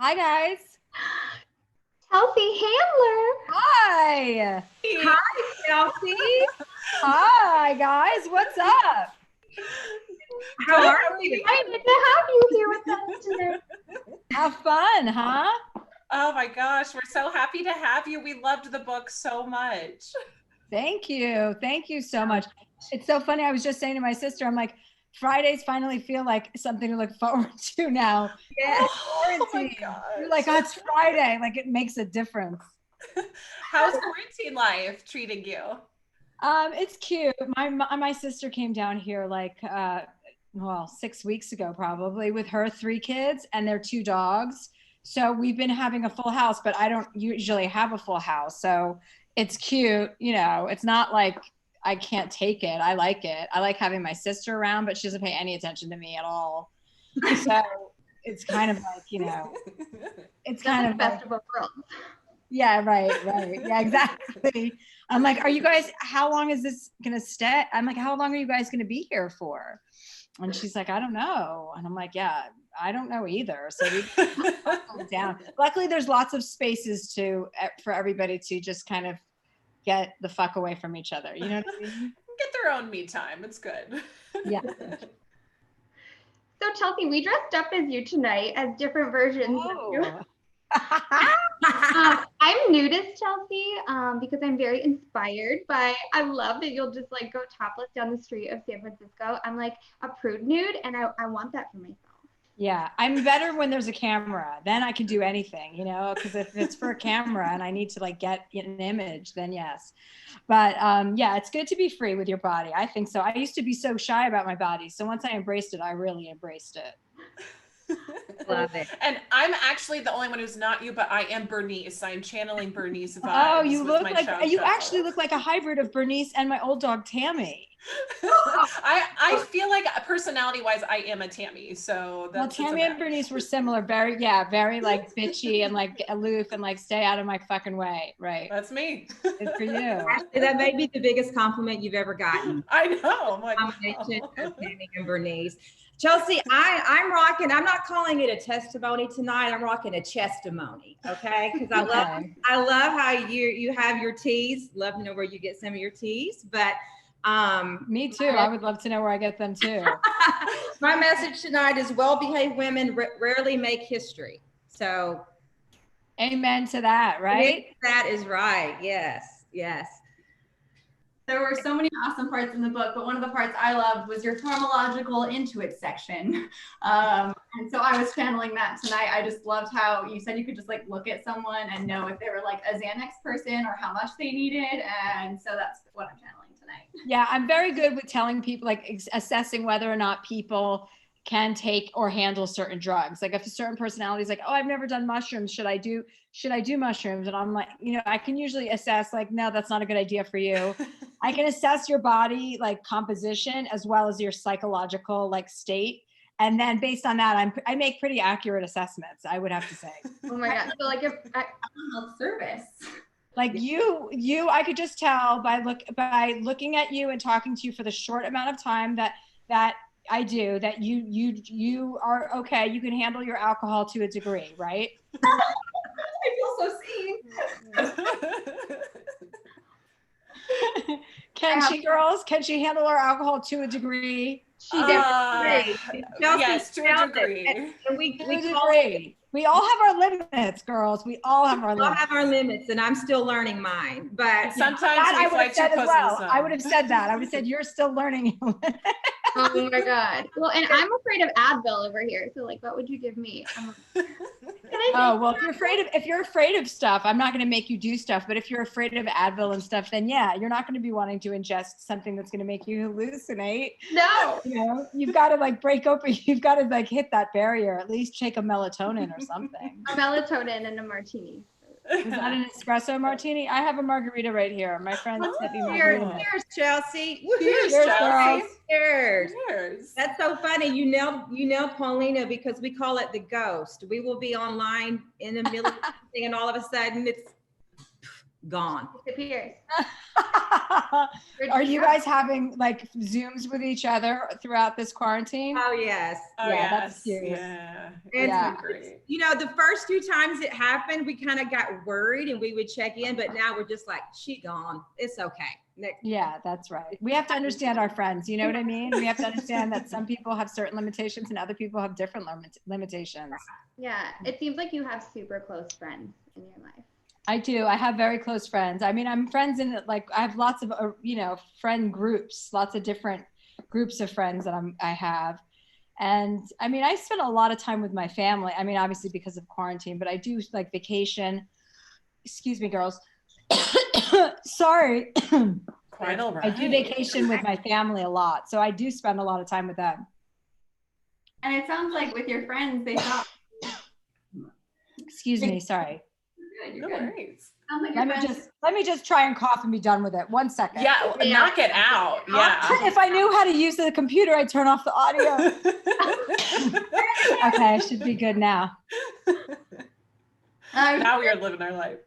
Hi, guys. Chelsea Handler. Hi. Hi, Chelsea. Hi, guys. What's up? How are you? Excited to have you here with us today. Have fun, huh? Oh my gosh, we're so happy to have you. We loved the book so much. Thank you. Thank you so much. It's so funny. I was just saying to my sister, I'm like, Fridays finally feel like something to look forward to now. Yeah. Oh my gosh. You're like, oh, it's Friday. Like, it makes a difference. How's quarantine life treating you? It's cute. My sister came down here like 6 weeks ago probably with her 3 kids and their 2 dogs. So we've been having a full house, but I don't usually have a full house. So it's cute, it's not like I can't take it. I like it. I like having my sister around, but she doesn't pay any attention to me at all. So it's kind of like, it's kind of best of both worlds. Yeah, right. Yeah, exactly. I'm like, how long is this gonna stay? I'm like, how long are you guys gonna be here for? And she's like, I don't know. And I'm like, yeah, I don't know either. So we down. Luckily, there's lots of spaces for everybody to just kind of get the fuck away from each other. You know what I mean? Get their own me time. It's good. Yeah. So Chelsea, we dressed up as you tonight as different versions of you. I'm new to Chelsea because I'm very inspired by, I love that you'll just like go topless down the street of San Francisco. I'm like a prude nude and I want that for myself. Yeah, I'm better when there's a camera. Then I can do anything, because if it's for a camera and I need to like get an image, then yes. But yeah, it's good to be free with your body. I think so. I used to be so shy about my body. So once I embraced it, I really embraced it. Love it. And I'm actually the only one who's not you, but I am Bernice. I'm channeling Bernice vibes. Oh, you actually look like a hybrid of Bernice and my old dog Tammy. I feel like personality wise, I am a Tammy. So that's Tammy and Bernice were similar, very like bitchy and like aloof and like stay out of my fucking way. Right. That's me. Good for you. Actually, that may be the biggest compliment you've ever gotten. I know. I'm like, combination of Tammy and Bernice. Chelsea, I'm rocking. I'm not calling it a testimony tonight. I'm rocking a chestimony. Okay, because I love how you have your teas. Love to know where you get some of your teas, but. Me too. I would love to know where I get them too. My message tonight is well-behaved women rarely make history. So amen to that, right? That is right. Yes. There were so many awesome parts in the book, but one of the parts I loved was your pharmacological intuit section. And so I was channeling that tonight. I just loved how you said you could just like look at someone and know if they were like a Xanax person or how much they needed. And so that's what I'm channeling tonight. Yeah, I'm very good with telling people, like assessing whether or not people can take or handle certain drugs. Like if a certain personality is like, oh, I've never done mushrooms. Should I do mushrooms? And I'm like, I can usually assess like, no, that's not a good idea for you. I can assess your body like composition as well as your psychological like state. And then based on that, I make pretty accurate assessments, I would have to say. Oh my God. So like if health service. Like you, I could just tell by looking at you and talking to you for the short amount of time that I do, that you are okay. You can handle your alcohol to a degree, right? I feel so seen. Can she handle her alcohol to a degree? Yes, to a degree. And we all have our limits, girls. We all have our limits. We all have our limits, and I'm still learning mine. But sometimes I would have said as well. I would have said that. I would have said you're still learning. Oh my God. Well, and I'm afraid of Advil over here. So like, what would you give me? Well, if you're afraid of stuff, I'm not going to make you do stuff. But if you're afraid of Advil and stuff, then yeah, you're not going to be wanting to ingest something that's going to make you hallucinate. No. You've got to like break open. You've got to like hit that barrier. At least take a melatonin or something. A melatonin and a martini. Is that an espresso martini? I have a margarita right here. My friend sent me margarita. Cheers, Chelsea. Cheers, Chelsea. Cheers. Cheers. That's so funny. You nailed Paulina, because we call it the ghost. We will be online in the middle of something and all of a sudden it's gone. Disappears. Are you guys having like Zooms with each other throughout this quarantine? Oh yes. Oh, Yeah, yes. that's cute. Yeah. Yeah. It's great. You know, the first few times it happened, we kind of got worried and we would check in, but now we're just like, she gone. It's okay. Next. Yeah, that's right. We have to understand our friends. You know what I mean? We have to understand that some people have certain limitations and other people have different limitations. Yeah, it seems like you have super close friends in your life. I do. I have very close friends. I mean, I'm friends in like, I have lots of, friend groups, lots of different groups of friends that I have. And I mean, I spend a lot of time with my family. I mean, obviously because of quarantine, but I do like vacation. Excuse me, girls. Sorry. Quite all right. I do vacation with my family a lot. So I do spend a lot of time with them. And it sounds like with your friends, they thought. Excuse me. Sorry. You're No good. worries. Sounds like your friends. Let me just try and cough and be done with it. 1 second. Yeah, knock it out. Yeah. If I knew how to use the computer, I'd turn off the audio. Okay, I should be good now. Now we are living our life.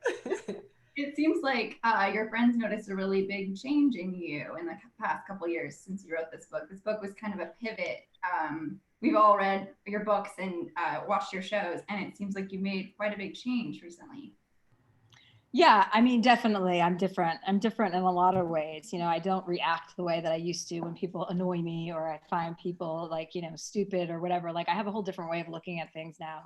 It seems like your friends noticed a really big change in you in the past couple years since you wrote this book. This book was kind of a pivot. We've all read your books and watched your shows, and it seems like you made quite a big change recently. Yeah, I mean, definitely. I'm different. I'm different in a lot of ways. You know, I don't react the way that I used to when people annoy me or I find people like, stupid or whatever. Like I have a whole different way of looking at things now.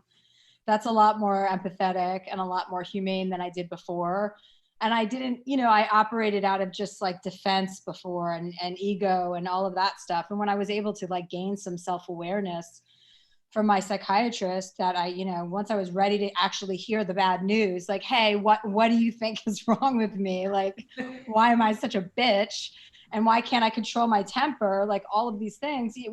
That's a lot more empathetic and a lot more humane than I did before. And I didn't, I operated out of just like defense before and ego and all of that stuff. And when I was able to like gain some self-awareness from my psychiatrist that once I was ready to actually hear the bad news, like, hey, what do you think is wrong with me? Like, why am I such a bitch? And why can't I control my temper? Like all of these things, it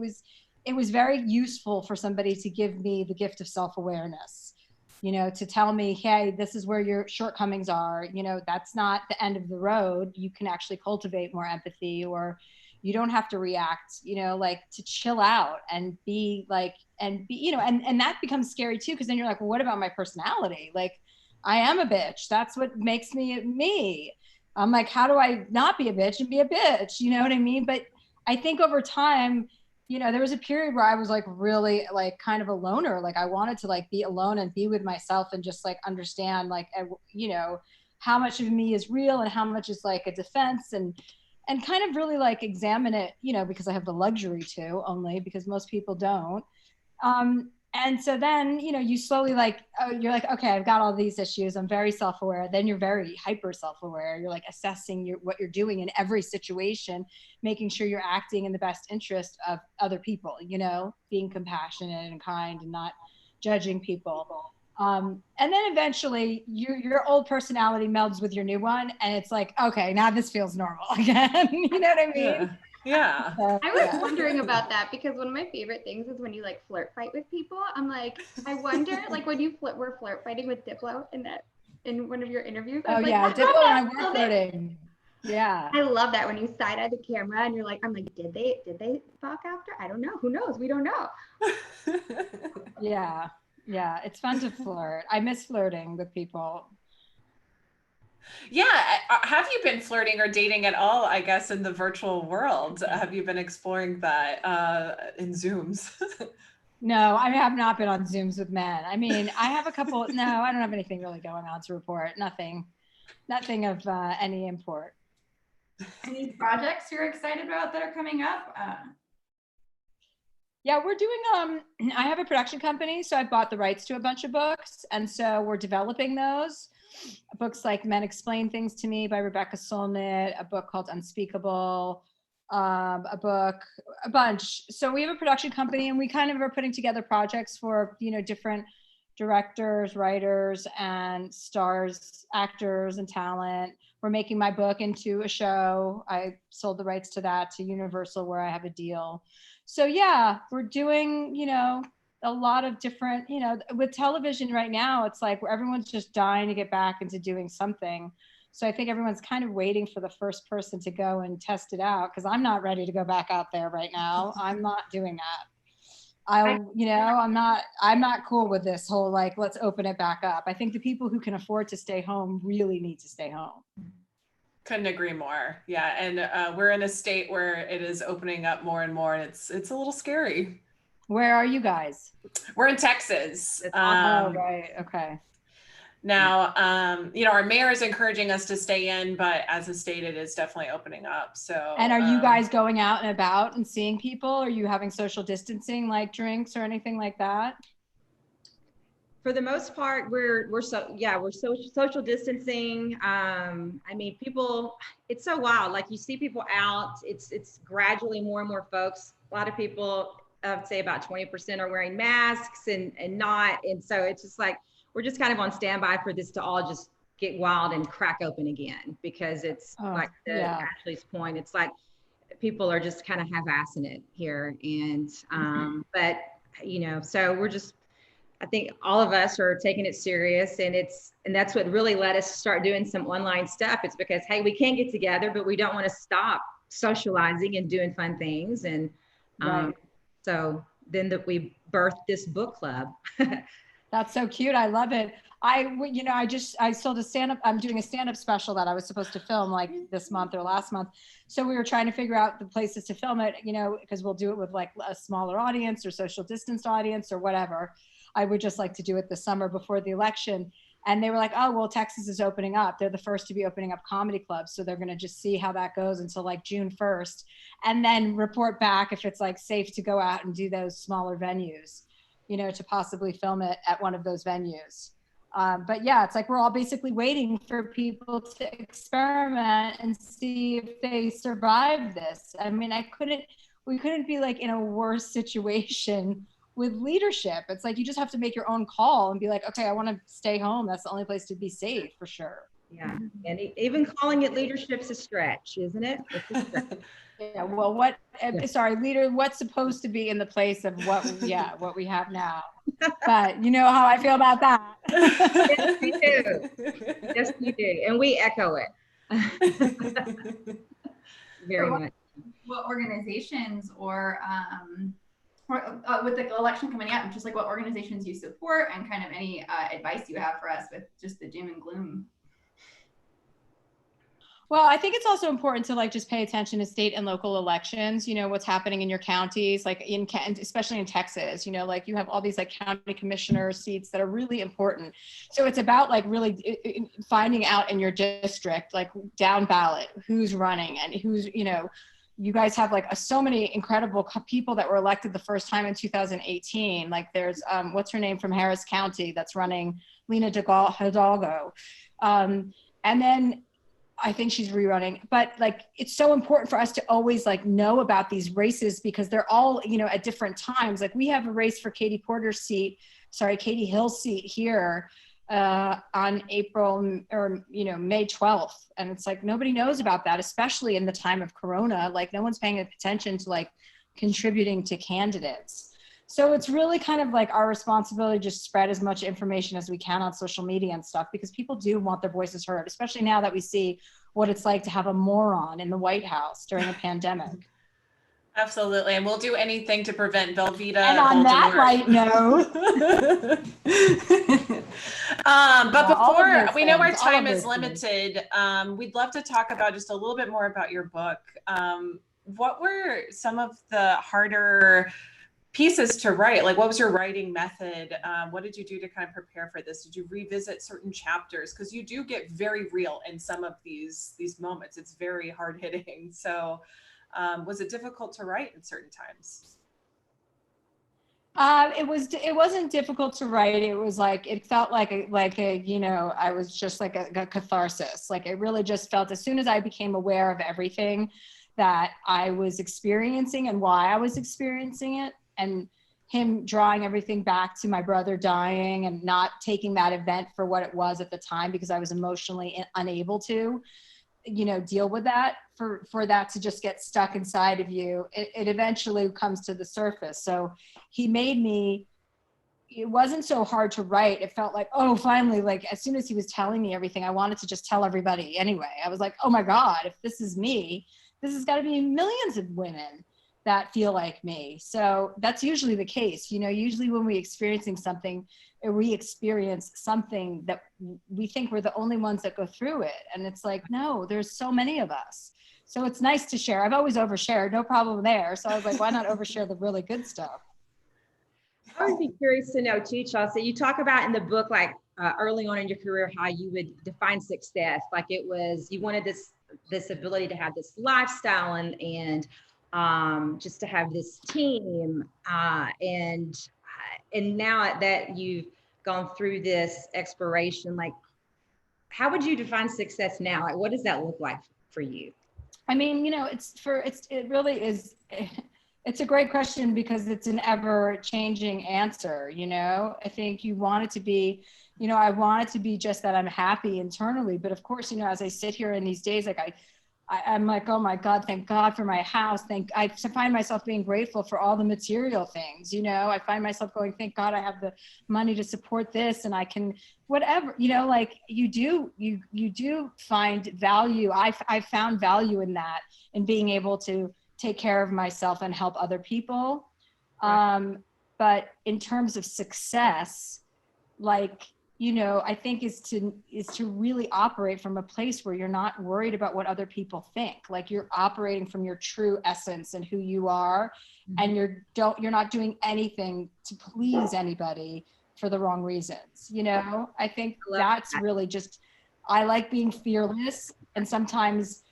was very useful for somebody to give me the gift of self-awareness, to tell me, hey, this is where your shortcomings are. That's not the end of the road. You can actually cultivate more empathy, or you don't have to react, like to chill out and be like, and that becomes scary too. Cause then you're like, well, what about my personality? Like I am a bitch. That's what makes me me. I'm like, how do I not be a bitch and be a bitch? You know what I mean? But I think over time, there was a period where I was like really like kind of a loner. Like I wanted to like be alone and be with myself and just like understand like, how much of me is real and how much is like a defense and kind of really like examine it, because I have the luxury to, only because most people don't. And so then, you slowly like, you're like, okay, I've got all these issues. I'm very self-aware. Then you're very hyper self-aware. You're like assessing what you're doing in every situation, making sure you're acting in the best interest of other people, being compassionate and kind and not judging people. And then eventually your old personality melds with your new one. And it's like, okay, now this feels normal again. You know what I mean? Yeah. I was wondering about that because one of my favorite things is when you like flirt fight with people. I'm like, I wonder, like when you were flirt fighting with Diplo in one of your interviews. Oh yeah, Diplo and I were flirting. Yeah. I love that when you side eye the camera and you're like, I'm like, did they fuck after? I don't know. Who knows? We don't know. Yeah. Yeah. It's fun to flirt. I miss flirting with people. Yeah. Have you been flirting or dating at all, I guess, in the virtual world? Have you been exploring that in Zooms? No, I have not been on Zooms with men. I mean, I have a couple. No, I don't have anything really going on to report. Nothing of any import. Any projects you're excited about that are coming up? Yeah, we're doing, I have a production company, so I bought the rights to a bunch of books. And so we're developing those. Books like Men Explain Things to Me by Rebecca Solnit, a book called Unspeakable, a bunch. So we have a production company and we kind of are putting together projects for, different directors, writers, and stars, actors, and talent. We're making my book into a show. I sold the rights to that to Universal, where I have a deal. So yeah, we're doing, a lot of different, with television right now, it's like everyone's just dying to get back into doing something. So I think everyone's kind of waiting for the first person to go and test it out, because I'm not ready to go back out there right now. I'm not doing that. I'm not cool with this whole, like, let's open it back up. I think the people who can afford to stay home really need to stay home. Couldn't agree more. Yeah. And we're in a state where it is opening up more and more, and it's a little scary. Where are you guys? We're in Texas. Oh, right. Okay. Now, our mayor is encouraging us to stay in, but as a state, it is definitely opening up. So, and are you guys going out and about and seeing people? Are you having social distancing, like drinks or anything like that? For the most part, we're social distancing. I mean, people, it's so wild. Like, you see people out, it's gradually more and more folks. A lot of people, I would say about 20% are wearing masks and not. And so it's just like, we're just kind of on standby for this to all just get wild and crack open again, because it's Ashley's point, it's like people are just kind of half-assing it here. And, but, so we're just, I think all of us are taking it serious, and that's what really let us start doing some online stuff. It's because, hey, we can't get together, but we don't want to stop socializing and doing fun things. And so then we birthed this book club. That's so cute. I love it. I sold a stand-up. I'm doing a stand-up special that I was supposed to film like this month or last month. So we were trying to figure out the places to film it, because we'll do it with like a smaller audience or social distanced audience or whatever. I would just like to do it this summer before the election. And they were like, oh, well, Texas is opening up. They're the first to be opening up comedy clubs. So they're going to just see how that goes until like June 1st, and then report back if it's like safe to go out and do those smaller venues, to possibly film it at one of those venues. But yeah, it's like we're all basically waiting for people to experiment and see if they survive this. I mean, we couldn't be like in a worse situation with leadership. It's like you just have to make your own call and be like, okay, I want to stay home. That's the only place to be safe, for sure. Yeah, and even calling it leadership's a stretch, isn't it? It's a stretch. Yeah, well, what's supposed to be in the place of what we have now. But you know how I feel about that. Yes, we do. Yes, we do. And we echo it. Very much. What organizations or with the election coming up, just like what organizations you support and kind of any advice you have for us with just the doom and gloom? Well, I think it's also important to like just pay attention to state and local elections, what's happening in your counties, like especially in Texas, like you have all these like county commissioner seats that are really important. So it's about like really finding out in your district, like down ballot, who's running and who's, you guys have like so many incredible people that were elected the first time in 2018. Like there's, what's her name from Harris County that's running, Lena Hidalgo. And then I think she's rerunning, but like, it's so important for us to always like know about these races because they're all, at different times. Like we have a race for Katie Hill's seat here on April or, May 12th. And it's like, nobody knows about that, especially in the time of Corona. Like no one's paying attention to like contributing to candidates. So it's really kind of like our responsibility to just spread as much information as we can on social media and stuff, because people do want their voices heard, especially now that we see what it's like to have a moron in the White House during a pandemic. Absolutely. And we'll do anything to prevent Velveeta. And on that light note. But before, we know our time is limited. We'd love to talk about just a little bit more about your book. What were some of the harder pieces to write? Like, what was your writing method? What did you do to kind of prepare for this? Did you revisit certain chapters? Because you do get very real in some of these moments. It's very hard hitting. So was it difficult to write at certain times? It wasn't difficult to write. It was like, it felt like I was just like a catharsis. Like it really just felt, as soon as I became aware of everything that I was experiencing and why I was experiencing it, and him drawing everything back to my brother dying and not taking that event for what it was at the time, because I was emotionally unable to, deal with that, for that to just get stuck inside of you. It eventually comes to the surface. So he made me, it wasn't so hard to write. It felt like, oh, finally, like as soon as he was telling me everything, I wanted to just tell everybody anyway. I was like, oh my God, if this is me, this has got to be millions of women. that feel like me. So that's usually the case. You know, usually when we experiencing something, or we experience something that we think we're the only ones that go through it. And it's like, no, there's so many of us. So it's nice to share. I've always overshared, no problem there. So I was like, why not overshare the really good stuff? I would be curious to know too, Chelsea, you talk about in the book, like early on in your career, how you would define success. Like it was, you wanted this ability to have this lifestyle and just to have this team. And now that you've gone through this exploration, like how would you define success now? Like, what does that look like for you? I mean, you know, it really is, it's a great question because it's an ever changing answer. You know, I think you want it to be, you know, I want it to be just that I'm happy internally. But of course, you know, as I sit here in these days, like I'm like, oh my God, thank God for my house. I find myself being grateful for all the material things, you know. I find myself going, thank God I have the money to support this, and I can, whatever, you know, like you do find value. I found value in that, in being able to take care of myself and help other people. Right. But in terms of success, like, you know, I think is to really operate from a place where you're not worried about what other people think. Like you're operating from your true essence and who you are, and you're not doing anything to please anybody for the wrong reasons. You know, I think that's really just, I like being fearless, and sometimes,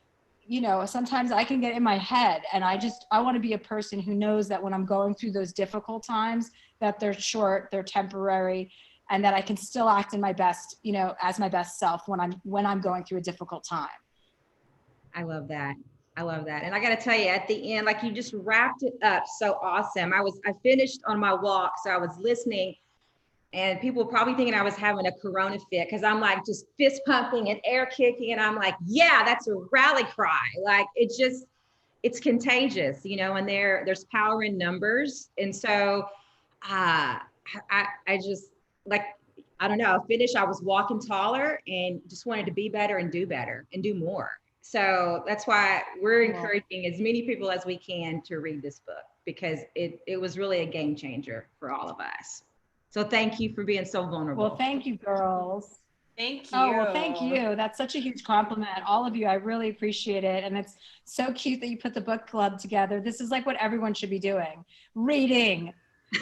you know, sometimes I can get in my head, and I want to be a person who knows that when I'm going through those difficult times, that they're short, they're temporary, and that I can still act in my best, you know, as my best self when I'm going through a difficult time. I love that. I love that. And I got to tell you, at the end, like you just wrapped it up so awesome. I finished on my walk, so I was listening, and people were probably thinking I was having a Corona fit because I'm like just fist pumping and air kicking, and I'm like, yeah, that's a rally cry. Like it's contagious, you know, and there's power in numbers. And so I just, like, I don't know, I was walking taller and just wanted to be better and do more. So that's why we're encouraging as many people as we can to read this book, because it was really a game changer for all of us. So thank you for being so vulnerable. Well, thank you, girls. Thank you. Oh, well, thank you. That's such a huge compliment. All of you, I really appreciate it. And it's so cute that you put the book club together. This is like what everyone should be doing. Reading.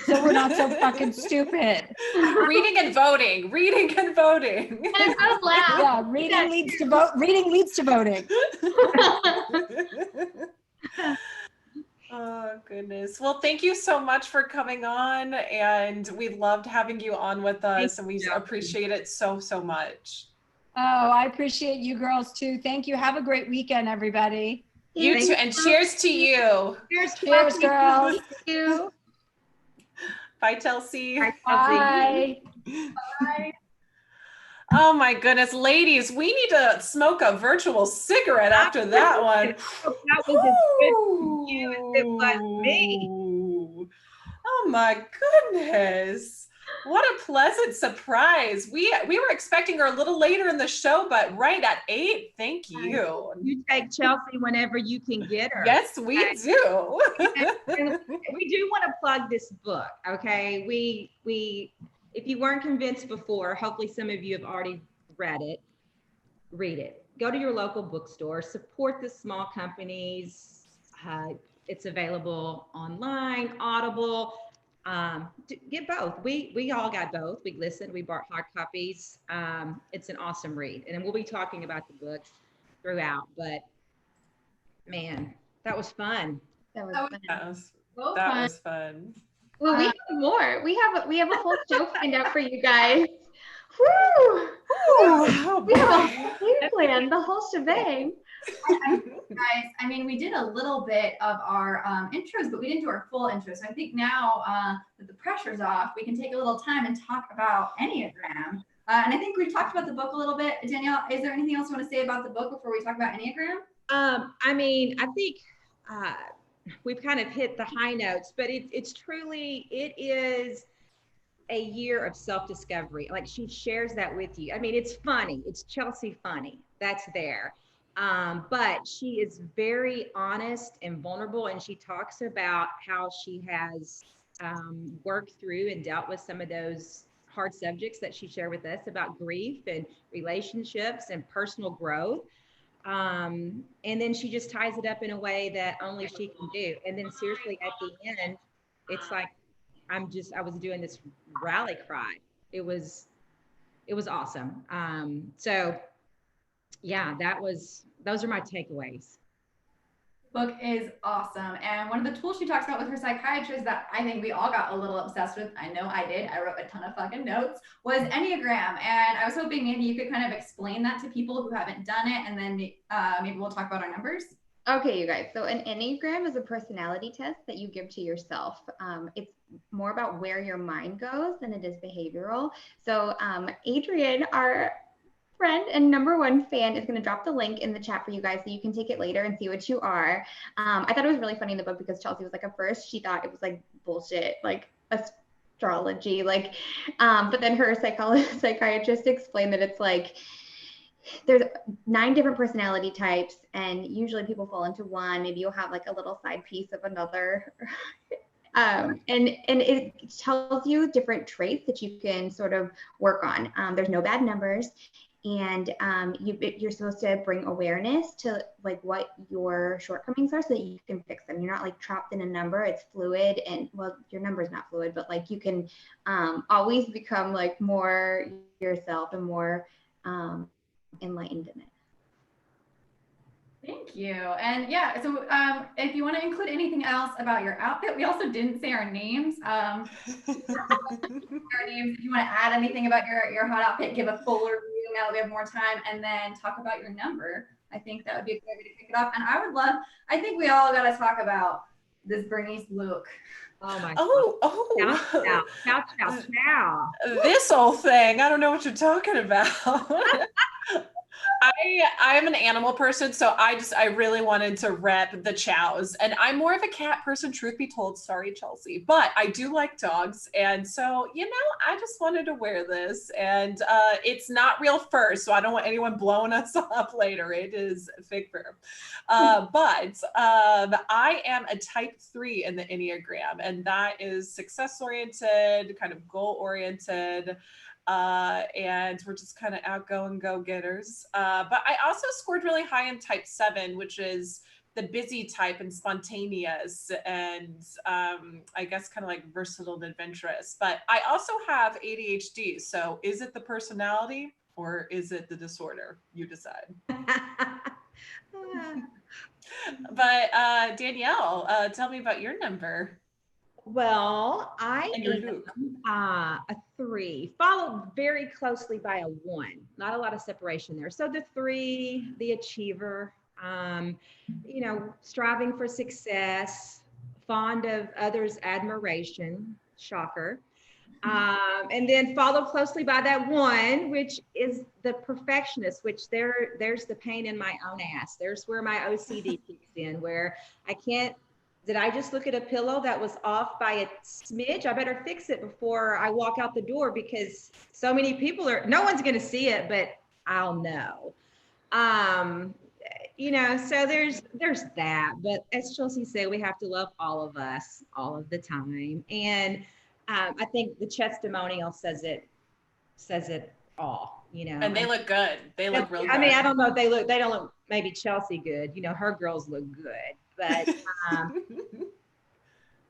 So we're not so fucking stupid. Reading and voting. And a good laugh. Yeah, reading leads to voting. Oh, goodness. Well, thank you so much for coming on, and we loved having you on with us, and we appreciate it so, so much. Oh, I appreciate you girls too. Thank you. Have a great weekend, everybody. You too, and cheers to you. Cheers, girls. Thank you. Bye, Chelsea. Bye. Bye. Oh my goodness, ladies, we need to smoke a virtual cigarette after that one. That was as good for you as it was me. Oh my goodness. What a pleasant surprise. We were expecting her a little later in the show, but right at 8. Thank you. You take Chelsea whenever you can get her. Yes, we do. And we do want to plug this book, okay? We if you weren't convinced before, hopefully some of you have already read it. Read it. Go to your local bookstore. Support the small companies. It's available online, Audible. Get both. We all got both. We listened. We bought hard copies. It's an awesome read, and then we'll be talking about the books throughout. But man, that was fun. That was fun. Well, we have more. We have a whole show planned out for you guys. Woo! We have a whole plan, the whole shebang. Guys, I mean, we did a little bit of our intros, but we didn't do our full intros. So I think now that the pressure's off, we can take a little time and talk about Enneagram. And I think we talked about the book a little bit. Danielle, is there anything else you want to say about the book before we talk about Enneagram? I mean, I think we've kind of hit the high notes, but it is a year of self-discovery. Like she shares that with you. I mean, it's funny. It's Chelsea funny. That's there. But she is very honest and vulnerable, and she talks about how she has worked through and dealt with some of those hard subjects that she shared with us about grief and relationships and personal growth. And then she just ties it up in a way that only she can do. And then seriously, at the end, it's like I was doing this rally cry. It was awesome. So yeah, those are my takeaways. Book is awesome. And one of the tools she talks about with her psychiatrist that I think we all got a little obsessed with, I know I did, I wrote a ton of fucking notes, was Enneagram. And I was hoping maybe you could kind of explain that to people who haven't done it, and then maybe we'll talk about our numbers. Okay, you guys. So an Enneagram is a personality test that you give to yourself. It's more about where your mind goes than it is behavioral. So Adrian, our friend and #1 fan, is going to drop the link in the chat for you guys so you can take it later and see what you are. I thought it was really funny in the book because Chelsea was like, at first she thought it was like bullshit, like astrology, like, but then her psychiatrist explained that it's like, there's 9 different personality types, and usually people fall into one. Maybe you'll have like a little side piece of another. And it tells you different traits that you can sort of work on. There's no bad numbers. And you're supposed to bring awareness to like what your shortcomings are so that you can fix them. You're not like trapped in a number. It's fluid, and well, your number is not fluid, but like you can always become like more yourself and more enlightened in it. Thank you. And yeah, so if you want to include anything else about your outfit, we also didn't say our names. Our names. If you want to add anything about your hot outfit, give a full review now that we have more time, and then talk about your number. I think that would be a great way to pick it up. And I think we all got to talk about this Bernice look. Oh my Oh. Chow. This whole thing. I don't know what you're talking about. I'm an animal person, so I really wanted to rep the chows, and I'm more of a cat person, truth be told. Sorry, Chelsea, but I do like dogs, and so I just wanted to wear this, and it's not real fur, so I don't want anyone blowing us up later. It is fake fur, but I am a type 3 in the Enneagram, and that is success oriented, kind of goal oriented. And we're just kind of outgoing go-getters. But I also scored really high in type 7, which is the busy type and spontaneous and I guess kind of like versatile and adventurous. But I also have ADHD. So is it the personality or is it the disorder? You decide. But Danielle, tell me about your number. Well, I am a 3, followed very closely by a 1. Not a lot of separation there. So the 3, the achiever, striving for success, fond of others' admiration, shocker. And then followed closely by that 1, which is the perfectionist, which there's the pain in my own ass. There's where my OCD kicks in, where I can't. Did I just look at a pillow that was off by a smidge? I better fix it before I walk out the door, because so many people no one's going to see it, but I'll know. So there's that. But as Chelsea said, we have to love all of us all of the time. And I think the testimonial says it all, And they look good. They look real good. I mean, I don't know if they don't look maybe Chelsea good. Her girls look good. But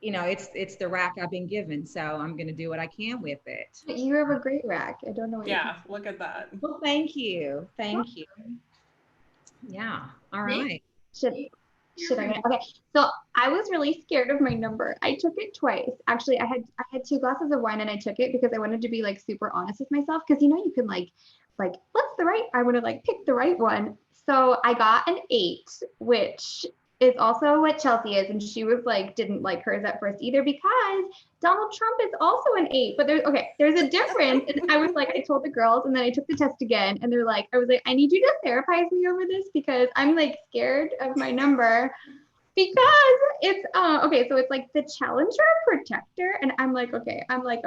it's the rack I've been given, so I'm gonna do what I can with it. You have a great rack. I don't know. Look at that. Well, thank you. Yeah. All right. Okay. So I was really scared of my number. I took it twice. Actually, I had 2 glasses of wine and I took it because I wanted to be like super honest with myself. Because you can like what's the right? I want to like pick the right one. So I got an 8, which is also what Chelsea is, and she was like, didn't like hers at first either, because Donald Trump is also an 8, but there's a difference. And I was like, I told the girls, and then I took the test again, and I was like, I need you to therapize me over this, because I'm like scared of my number, because it's okay, so it's like the challenger protector, and I'm like, okay, I'm like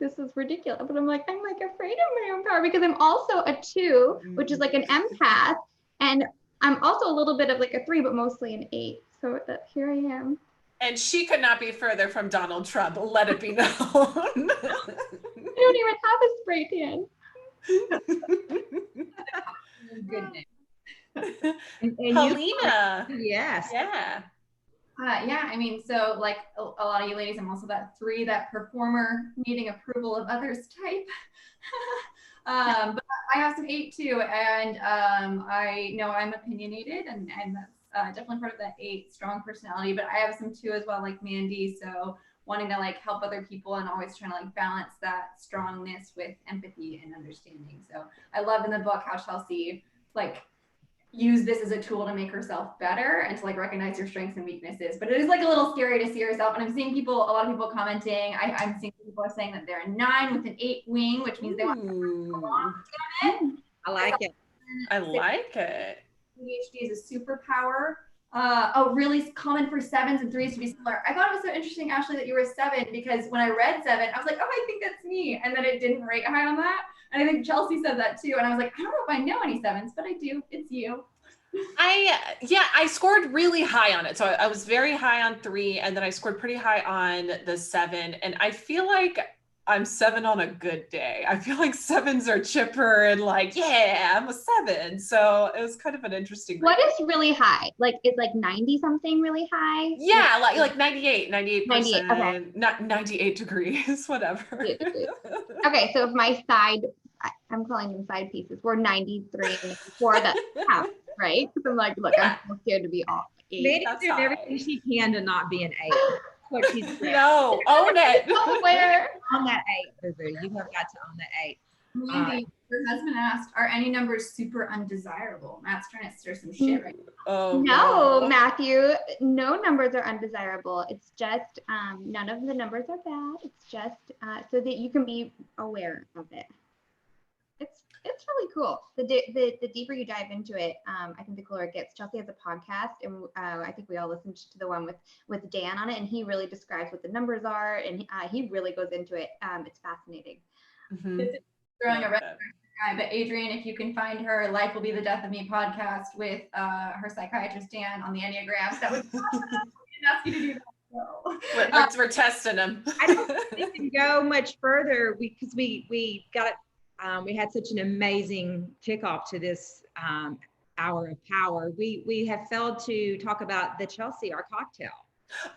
this is ridiculous, but I'm like afraid of my own power, because I'm also a 2, which is like an empath, and I'm also a little bit of like a 3, but mostly an 8. So here I am. And she could not be further from Donald Trump. Let it be known. I don't even have a spray tan. Goodness. Helena. Yes. Yeah. Yeah, I mean, so like a lot of you ladies, I'm also that 3, that performer needing approval of others type. But I have some 8 too, and I know I'm opinionated, and that's definitely part of that 8 strong personality. But I have some 2 as well, like Mandy. So wanting to like help other people and always trying to like balance that strongness with empathy and understanding. So I love in the book how Chelsea like use this as a tool to make herself better and to like recognize your strengths and weaknesses. But it is like a little scary to see herself. And I'm seeing a lot of people commenting. I'm seeing people are saying that they're a 9 with an 8 wing, which means they want to belong to it. I like it. I like it. ADHD is a superpower. Really common for 7s and 3s to be similar. I thought it was so interesting, Ashley, that you were a 7, because when I read 7, I was like, oh, I think that's me. And then it didn't rate high on that. And I think Chelsea said that too. And I was like, I don't know if I know any 7s, but I do. It's you. I scored really high on it. So I was very high on 3, and then I scored pretty high on the 7. And I feel like I'm 7 on a good day. I feel like 7s are chipper and like, yeah, I'm a 7. So it was kind of an interesting. What is really high? Like, is like 90 something really high? Yeah, like 98%, 98, okay. Not 98 degrees, whatever. 98 degrees. Okay, so if my side, I'm calling them side pieces, we're 93 for the house, right? Because I'm like, look, I'm so scared to be off. Mandy's doing everything she can to not be an 8. What she's doing. No, own it. Where? On that 8, Boo. You have got to own that 8. Mandy, your husband asked, are any numbers super undesirable? Matt's trying to stir some shit right now. Oh, no, Matthew, no numbers are undesirable. It's just none of the numbers are bad. It's just so that you can be aware of it. It's really cool. The deeper you dive into it, I think the cooler it gets. Chelsea has a podcast, and I think we all listened to the one with Dan on it, and he really describes what the numbers are, and he really goes into it. It's fascinating. Mm-hmm. This is throwing a red guy, but Adrienne, if you can find her Life Will Be the Death of Me podcast with her psychiatrist Dan on the Enneagrams, that would ask you to do that. We're testing them. I don't think we can go much further because we got it. We had such an amazing kickoff to this hour of power. We have failed to talk about the Chelsea, our cocktail.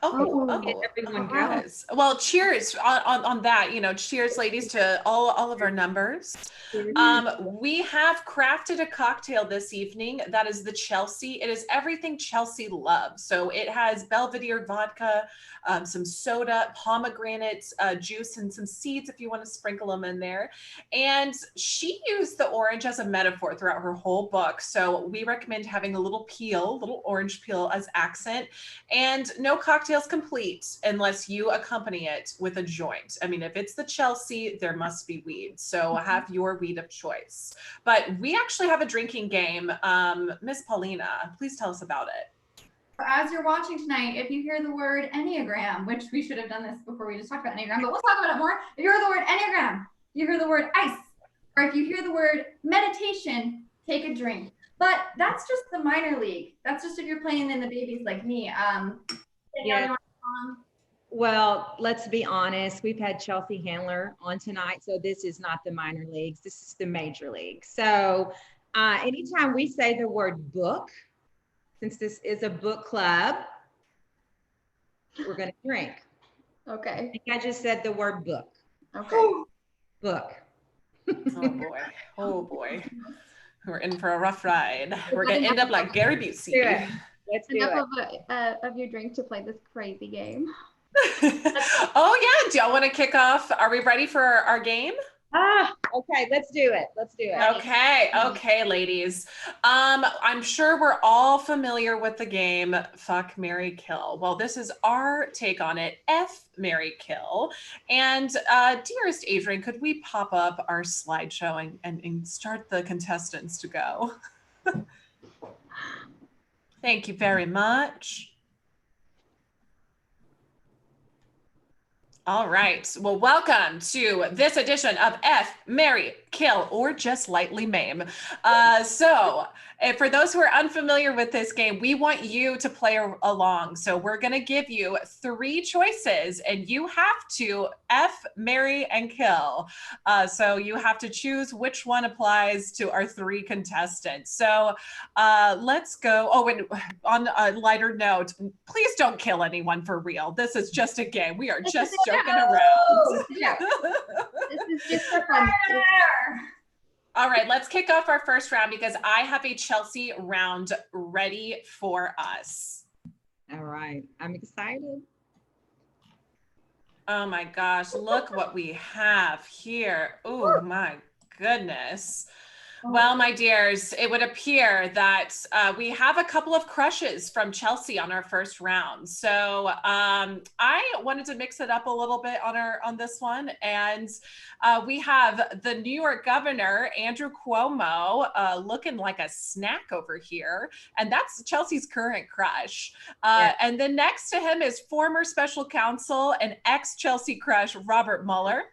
Everyone goes. Well, cheers on that. Cheers, ladies, to all of our numbers. We have crafted a cocktail this evening that is the Chelsea. It is everything Chelsea loves. So it has Belvedere vodka, some soda, pomegranate juice, and some seeds if you want to sprinkle them in there. And she used the orange as a metaphor throughout her whole book. So we recommend having a little orange peel as accent. And no cocktail's complete unless you accompany it with a joint. I mean, if it's the Chelsea, there must be weed. So have your weed of choice. But we actually have a drinking game. Miss Paulina, please tell us about it. As you're watching tonight, if you hear the word Enneagram, which we should have done this before we just talked about Enneagram, but we'll talk about it more. If you hear the word Enneagram, you hear the word ice, or if you hear the word meditation, take a drink. But that's just the minor league. That's just if you're playing in the babies like me. Yeah. Well, let's be honest. We've had Chelsea Handler on tonight, so this is not the minor leagues. This is the major league. So anytime we say the word book, since this is a book club, we're going to drink. Okay. I think I just said the word book. Okay. Book. Oh boy. Oh boy. We're in for a rough ride. We're going to end up like Gary Busey. Let's do enough of your drink to play this crazy game. Oh yeah, do y'all want to kick off? Are we ready for our game? Okay, let's do it. Okay, ladies. I'm sure we're all familiar with the game Fuck, Marry, Kill. Well, this is our take on it, F, Marry, Kill. And dearest Adrienne, could we pop up our slideshow and start the contestants to go? Thank you very much. All right. Well, welcome to this edition of F, Marry, Kill, or just lightly maim. So And for those who are unfamiliar with this game, we want you to play along. So we're going to give you 3 choices and you have to F, marry, and kill. So you have to choose which one applies to our 3 contestants. So let's go. Oh, and on a lighter note, please don't kill anyone for real. This is just a game. We are just joking around. Yeah. This is just for fun. All right, let's kick off our first round because I have a Chelsea round ready for us. All right, I'm excited. Oh my gosh, look what we have here. Oh my goodness. Well, my dears, it would appear that we have a couple of crushes from Chelsea on our first round. So I wanted to mix it up a little bit on this one. And we have the New York governor, Andrew Cuomo, looking like a snack over here. And that's Chelsea's current crush. And then next to him is former special counsel and ex-Chelsea crush, Robert Mueller.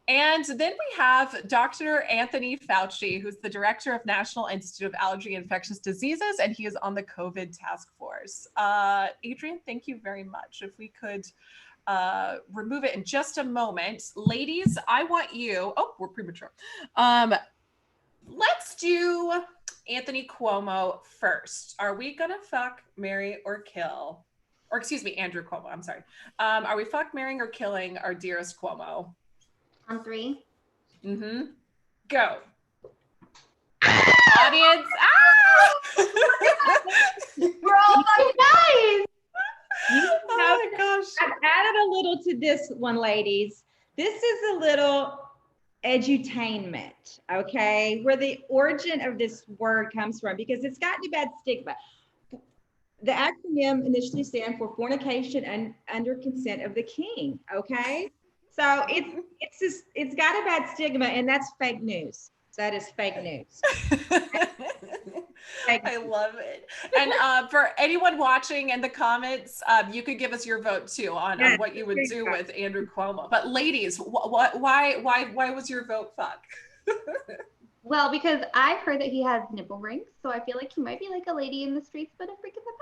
And then we have Dr. Anthony Fauci, who's the director of National Institute of Allergy and Infectious Diseases, and he is on the COVID task force. Adrian, thank you very much. If we could remove it in just a moment. Ladies, I want you, oh, we're premature. Let's do Anthony Cuomo first. Are we gonna fuck, marry, or kill? Or excuse me, Andrew Cuomo, I'm sorry. Are we fuck, marrying, or killing our dearest Cuomo? On 3. Mm-hmm. Go. Audience. We're all so nice. Oh my gosh. I've added a little to this one, ladies. This is a little edutainment, okay? Where the origin of this word comes from, because it's gotten a bad stigma. The acronym initially stands for fornication and under consent of the king, okay? So it's got a bad stigma, and that's fake news. That is fake news. I love it. And for anyone watching in the comments, you could give us your vote too on what you would do with Andrew Cuomo. But ladies, why was your vote fuck? Well, because I've heard that he has nipple rings, so I feel like he might be like a lady in the streets, but a freak in the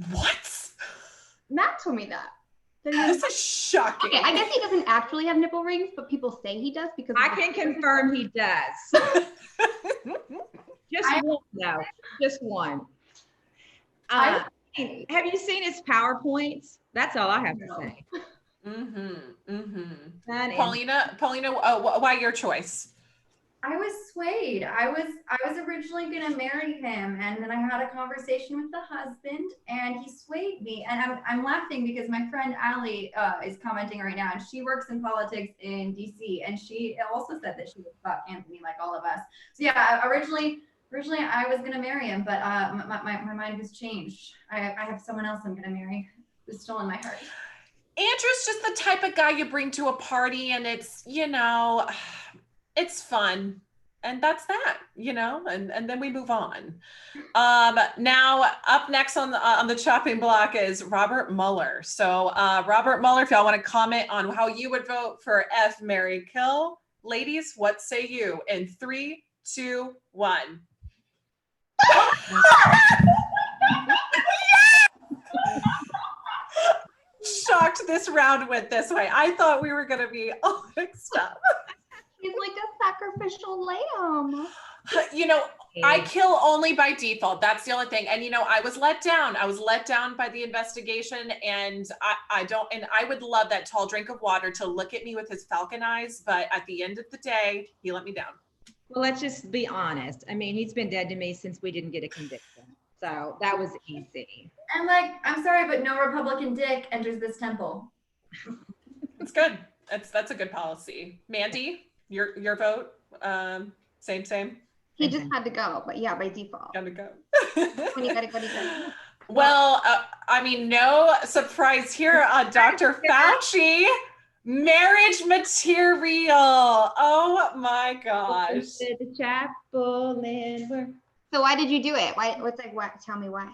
bed. What? Matt told me that. This is shocking. Okay, I guess he doesn't actually have nipple rings, but people say he does because I can confirm he does. Just one, though. Just one. Have you seen his PowerPoints? That's all I have to say. Paulina, why your choice? I was swayed. I was originally gonna marry him, and then I had a conversation with the husband, and he swayed me. And I'm laughing because my friend Allie is commenting right now, and she works in politics in DC, and she also said that she would fuck Anthony like all of us. So yeah, originally I was gonna marry him, but my mind was changed. I have someone else I'm gonna marry. It's still in my heart. Andrew's just the type of guy you bring to a party, and it's, you know, it's fun, and that's that, you know, and then we move on. Now up next on the chopping block is Robert Mueller. So Robert Mueller, if y'all want to comment on how you would vote for F, marry, kill, ladies, what say you? In 3, 2, 1. Shocked this round went this way. I thought we were gonna be all mixed up. He's like a sacrificial lamb. You know, I kill only by default. That's the only thing. And you know, I was let down. I was let down by the investigation, and I would love that tall drink of water to look at me with his falcon eyes, but at the end of the day, he let me down. Well, let's just be honest. I mean, he's been dead to me since we didn't get a conviction. So that was easy. And like, I'm sorry, but no Republican dick enters this temple. It's good. That's a good policy. Mandy, your vote? Same. He just had to go, but yeah, by default. Gotta go. When you gotta go. Well, I mean, no surprise here. Dr. Fauci, marriage material. Oh my gosh. The chapel and So why did you do it? Why? Tell me why.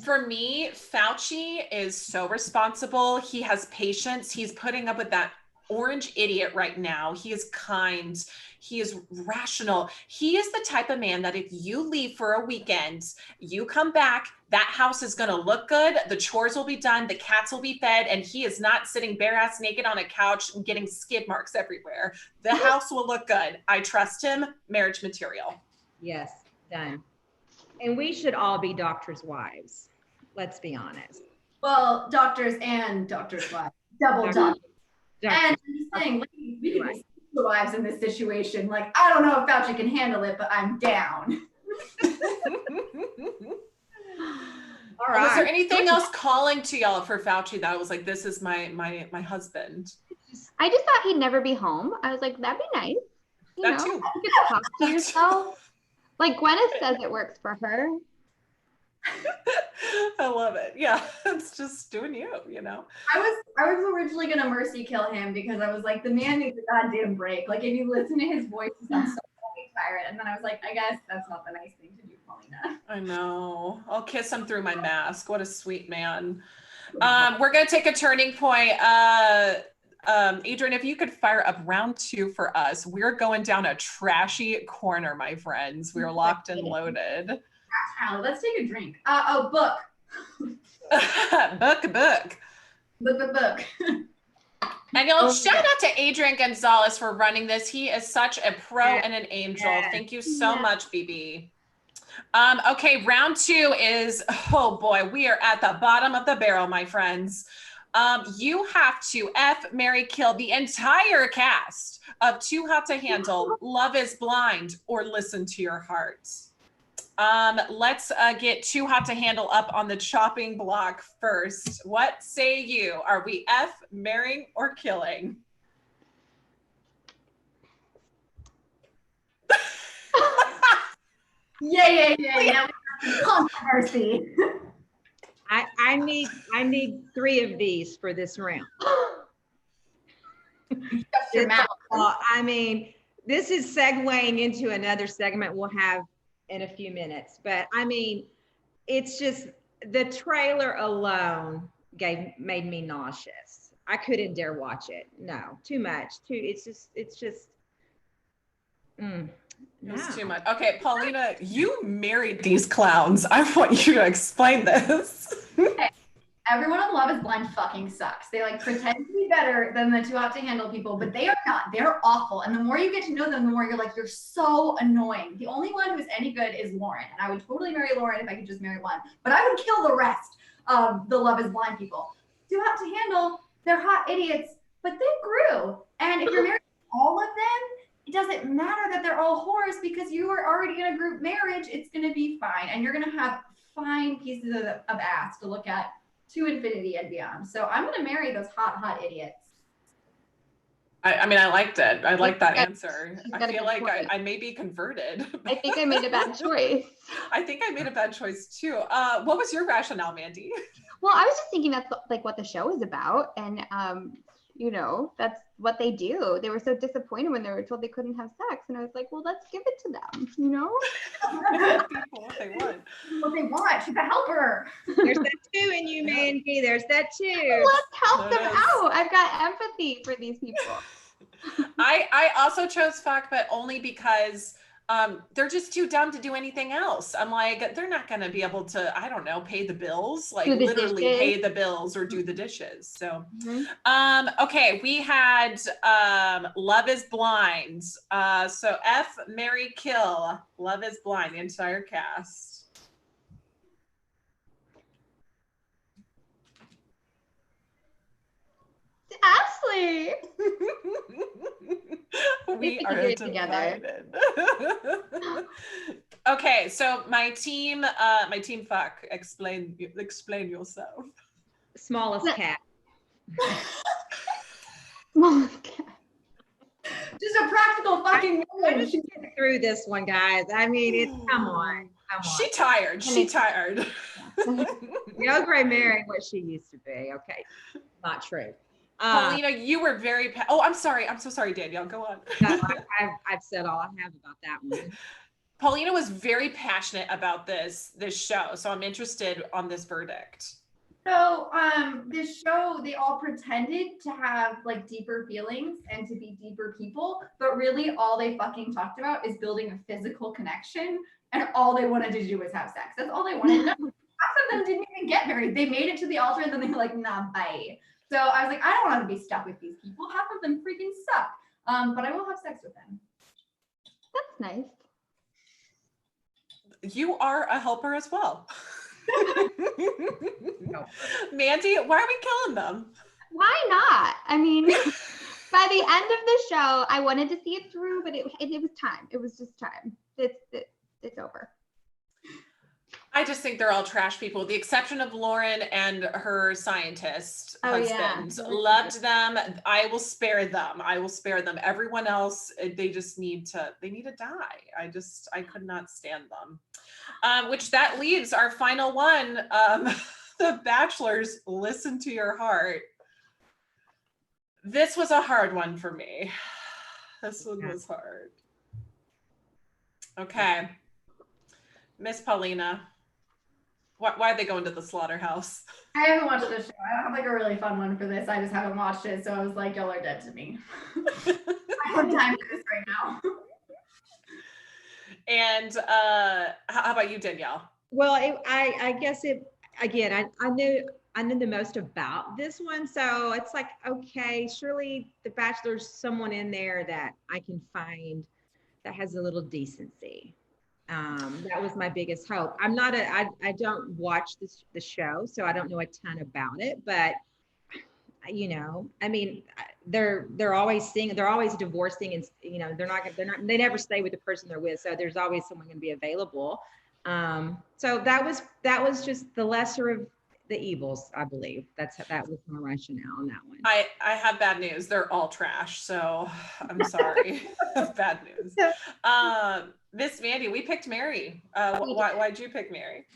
For me, Fauci is so responsible. He has patience. He's putting up with that orange idiot right now. He is kind. He is rational. He is the type of man that if you leave for a weekend, you come back, that house is going to look good. The chores will be done. The cats will be fed. And he is not sitting bare ass naked on a couch and getting skid marks everywhere. The house will look good. I trust him. Marriage material. Yes, done. And we should all be doctors' wives. Let's be honest. Well, doctors and doctors' wives. Double doctors. And I'm just saying, ladies, we can be wives in this situation. Like, I don't know if Fauci can handle it, but I'm down. All right. Was there anything else calling to y'all for Fauci that was like, this is my husband? I just thought he'd never be home. I was like, that'd be nice. You know, Too. you get to talk to yourself. Like Gwyneth says it works for her. I love it. Yeah, it's just doing you know. I was originally gonna mercy kill him because I was like, the man needs a goddamn break. Like, if you listen to his voice, he sounds so fucking tired. And then I was like, I guess that's not the nice thing to do, Paulina. I know. I'll kiss him through my mask. What a sweet man. We're gonna take a turning point. Adrian, if you could fire up round 2 for us. We're going down a trashy corner, my friends. We're locked and loaded. Let's take a drink. Book. Book. And y'all, shout out to Adrian Gonzalez for running this. He is such a pro and an angel. Thank you so much, BB. Okay, round 2 is, oh boy, we are at the bottom of the barrel, my friends. You have to marry, kill the entire cast of Too Hot to Handle, Love is Blind, or Listen to Your Heart. Let's get Too Hot to Handle up on the chopping block first. What say you? Are we marrying, or killing? Yeah. Controversy. I need 3 of these for this round. I mean, this is segueing into another segment we'll have in a few minutes, but I mean, it's just the trailer alone made me nauseous. I couldn't dare watch it. No, too much. It's just. It's too much. Okay, Paulina, you married these clowns. I want you to explain this. Okay. Everyone on Love is Blind fucking sucks. They like pretend to be better than the Too Hot to Handle people, but they are not. They're awful. And the more you get to know them, the more you're like, you're so annoying. The only one who's any good is Lauren. And I would totally marry Lauren if I could just marry one. But I would kill the rest of the Love is Blind people. Too Hot to Handle, they're hot idiots, but they grew. And if you're marrying all of them, it doesn't matter that they're all whores because you are already in a group marriage. It's going to be fine. And you're going to have fine pieces of ass to look at to infinity and beyond. So I'm going to marry those hot idiots. I mean, I liked it. I like that answer. I feel like I may be converted. I think I made a bad choice. I think I made a bad choice too. What was your rationale, Mandy? Well, I was just thinking that's like what the show is about. And, you know, that's what they do. They were so disappointed when they were told they couldn't have sex. And I was like, well, let's give it to them, you know? People what they want. What they want. She's a helper. There's that 2 in you, Mandy. There's that 2. Let's help them out. I've got empathy for these people. I also chose fuck, but only because they're just too dumb to do anything else. I'm like, they're not going to be able to, I don't know, pay the bills, like literally pay the bills or do the dishes. So, okay, we had Love is Blind. So marry, kill, Love is Blind, the entire cast. Ashley. We are together. Okay, so my team fuck. Explain yourself. Smallest cat. Smallest cat. Just a practical fucking woman. She get through this one, guys. I mean, it's come on. She tired. No gray marrying what she used to be. Okay, not true. Paulina, you were very. I'm sorry. I'm so sorry, Danielle. Go on. No, I've said all I have about that one. Paulina was very passionate about this show, so I'm interested on this verdict. So, this show, they all pretended to have like deeper feelings and to be deeper people, but really all they fucking talked about is building a physical connection, and all they wanted to do was have sex. That's all they wanted. Half of them didn't even get married. They made it to the altar and then they were like, nah, bye. So I was like, I don't want to be stuck with these people. Half of them freaking suck. But I will have sex with them. That's nice. You are a helper as well. Mandy, why are we killing them? Why not? I mean, by the end of the show, I wanted to see it through, but it was time. It was just time. It's over. I just think they're all trash people, with the exception of Lauren and her scientist husband. Yeah. Loved them. I will spare them. I will spare them. Everyone else, they just need to die. I could not stand them. Which that leaves our final one. The Bachelors, listen to your heart. This was a hard one for me. This one was hard. Okay. Miss Paulina, why are they going to the slaughterhouse? I haven't watched this show. I don't have like a really fun one for this. I just haven't watched it. So I was like, y'all are dead to me. I don't have time for this right now. And how about you, Danielle? Well, I guess again, I knew the most about this one. So it's like, okay, surely The Bachelor's someone in there that I can find that has a little decency. That was my biggest hope. I don't watch the show, so I don't know a ton about it, but I mean, they're always divorcing, and they never stay with the person they're with. So there's always someone going to be available. So that was just the lesser of the evils, I believe. That was my rationale on that one. I have bad news. They're all trash. So I'm sorry. Bad news. Miss Mandy, we picked Mary. Why'd you pick Mary?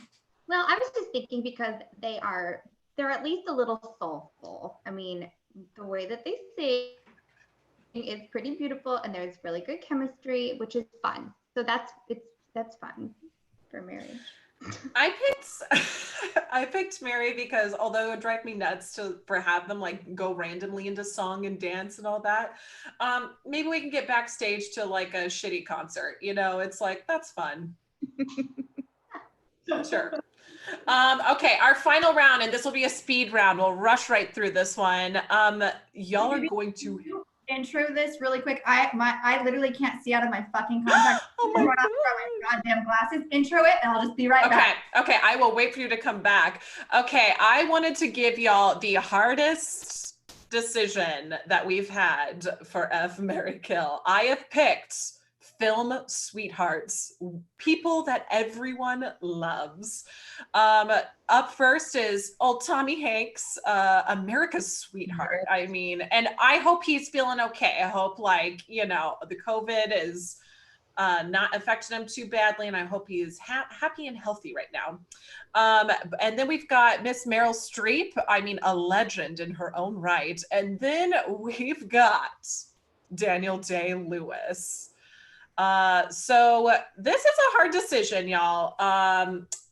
Well, I was just thinking because they're at least a little soulful. I mean, the way that they sing is pretty beautiful, and there's really good chemistry, which is fun. So that's fun for Mary. I picked Mary because although it would drive me nuts for have them like go randomly into song and dance and all that, maybe we can get backstage to like a shitty concert. It's like, that's fun. Sure. Okay, our final round, and this will be a speed round. We'll rush right through this one. Y'all are going to intro this really quick. I literally can't see out of my fucking contact. Oh my God. My goddamn glasses. Intro it, and I'll just be right back. Okay, I will wait for you to come back. Okay, I wanted to give y'all the hardest decision that we've had for F, Marry, Kill. I have picked film sweethearts, people that everyone loves. Up first is old Tommy Hanks, America's sweetheart. I mean, and I hope he's feeling okay. I hope the COVID is not affecting him too badly, and I hope he is happy and healthy right now. And then we've got Miss Meryl Streep, I mean, a legend in her own right. And then we've got Daniel Day-Lewis. So this is a hard decision, y'all.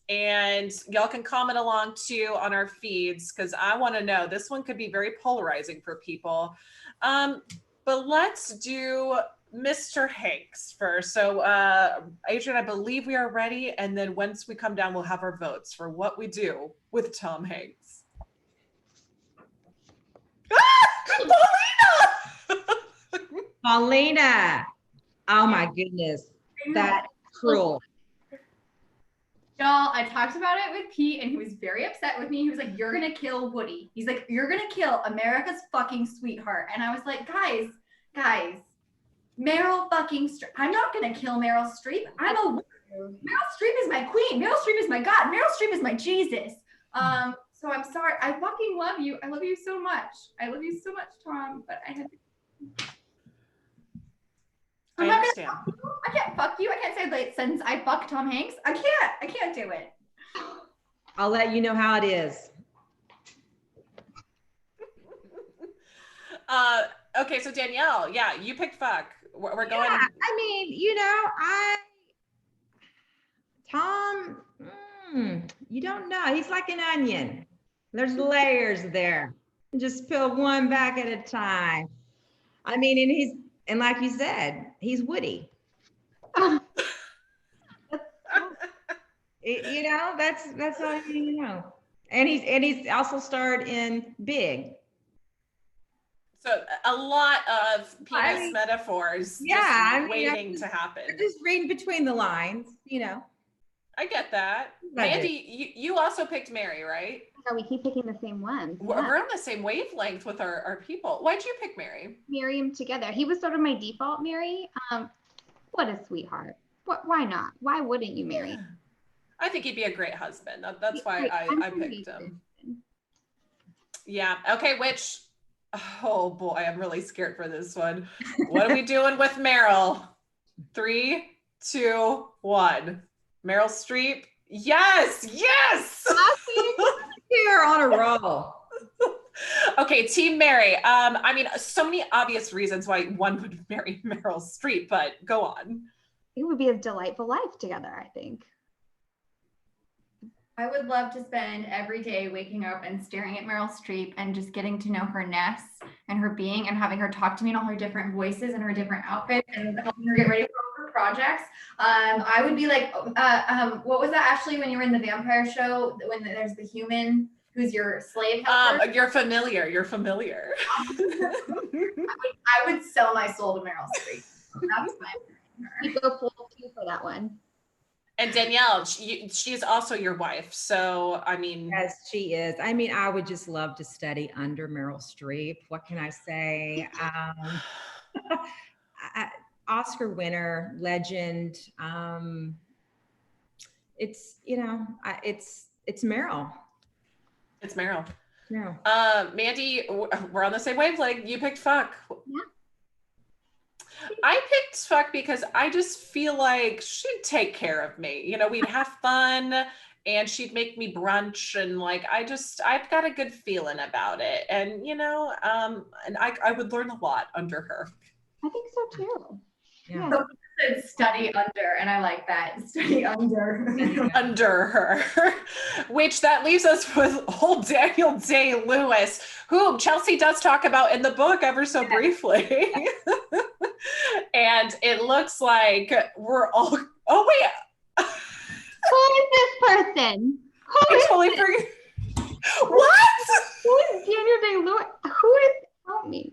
And y'all can comment along too on our feeds, because I want to know, this one could be very polarizing for people. But let's do Mr. Hanks first. So Adrian, I believe we are ready. And then once we come down, we'll have our votes for what we do with Tom Hanks. Paulina. Oh my goodness. That's cruel. Y'all, I talked about it with Pete, and he was very upset with me. He was like, you're going to kill Woody. He's like, you're going to kill America's fucking sweetheart. And I was like, guys, Meryl fucking Streep. I'm not going to kill Meryl Streep. Meryl Streep is my queen. Meryl Streep is my God. Meryl Streep is my Jesus. So I'm sorry. I fucking love you. I love you so much. I love you so much, Tom, but I had to. I understand. I can't fuck you. I can't say late sentence. I fuck Tom Hanks. I can't do it. I'll let you know how it is. Okay, so Danielle, yeah, you picked fuck. We're going. Yeah, I mean, Tom, you don't know. He's like an onion. There's layers there. Just peel one back at a time. I mean, and like you said, he's Woody. That's all you know. And he's also starred in Big. So a lot of penis metaphors. Yeah, waiting to happen. Just reading between the lines, I get that. Mandy, you also picked Mary, right? Yeah, we keep picking the same ones. We're on the same wavelength with our people. Why'd you pick Mary? Marry him together. He was sort of my default Mary. What a sweetheart. Why not? Why wouldn't you marry him? I think he'd be a great husband. That's why I picked him. Yeah. Okay, oh boy, I'm really scared for this one. What are we doing with Meryl? 3, 2, 1. Meryl Streep. Yes. You're on a roll. Okay, Team Mary. I mean, so many obvious reasons why one would marry Meryl Streep, but go on. It would be a delightful life together, I think. I would love to spend every day waking up and staring at Meryl Streep and just getting to know her ness and her being and having her talk to me in all her different voices and her different outfits and helping her get ready for her projects. I would be like, what was that, Ashley, when you were in the vampire show, when there's the human who's your slave helper? You're familiar. I would sell my soul to Meryl Streep. That's my You go full two for that one. And Danielle, she's also your wife. So, I mean. Yes, she is. I mean, I would just love to study under Meryl Streep. What can I say? Oscar winner, legend. It's Meryl. It's Meryl. Yeah. Mandy, we're on the same wavelength. You picked fuck. Yeah. I picked fuck because I just feel like she'd take care of me. We'd have fun and she'd make me brunch and like, I've got a good feeling about it. And, and I would learn a lot under her. I think so too. Yeah. So study under, and I like that. Study under. Under her. Which that leaves us with old Daniel Day-Lewis, whom Chelsea does talk about in the book ever so briefly. And it looks like we're all, oh wait. Who is this person? I totally forget. What? Who is Daniel Day-Lewis? Who is, help me.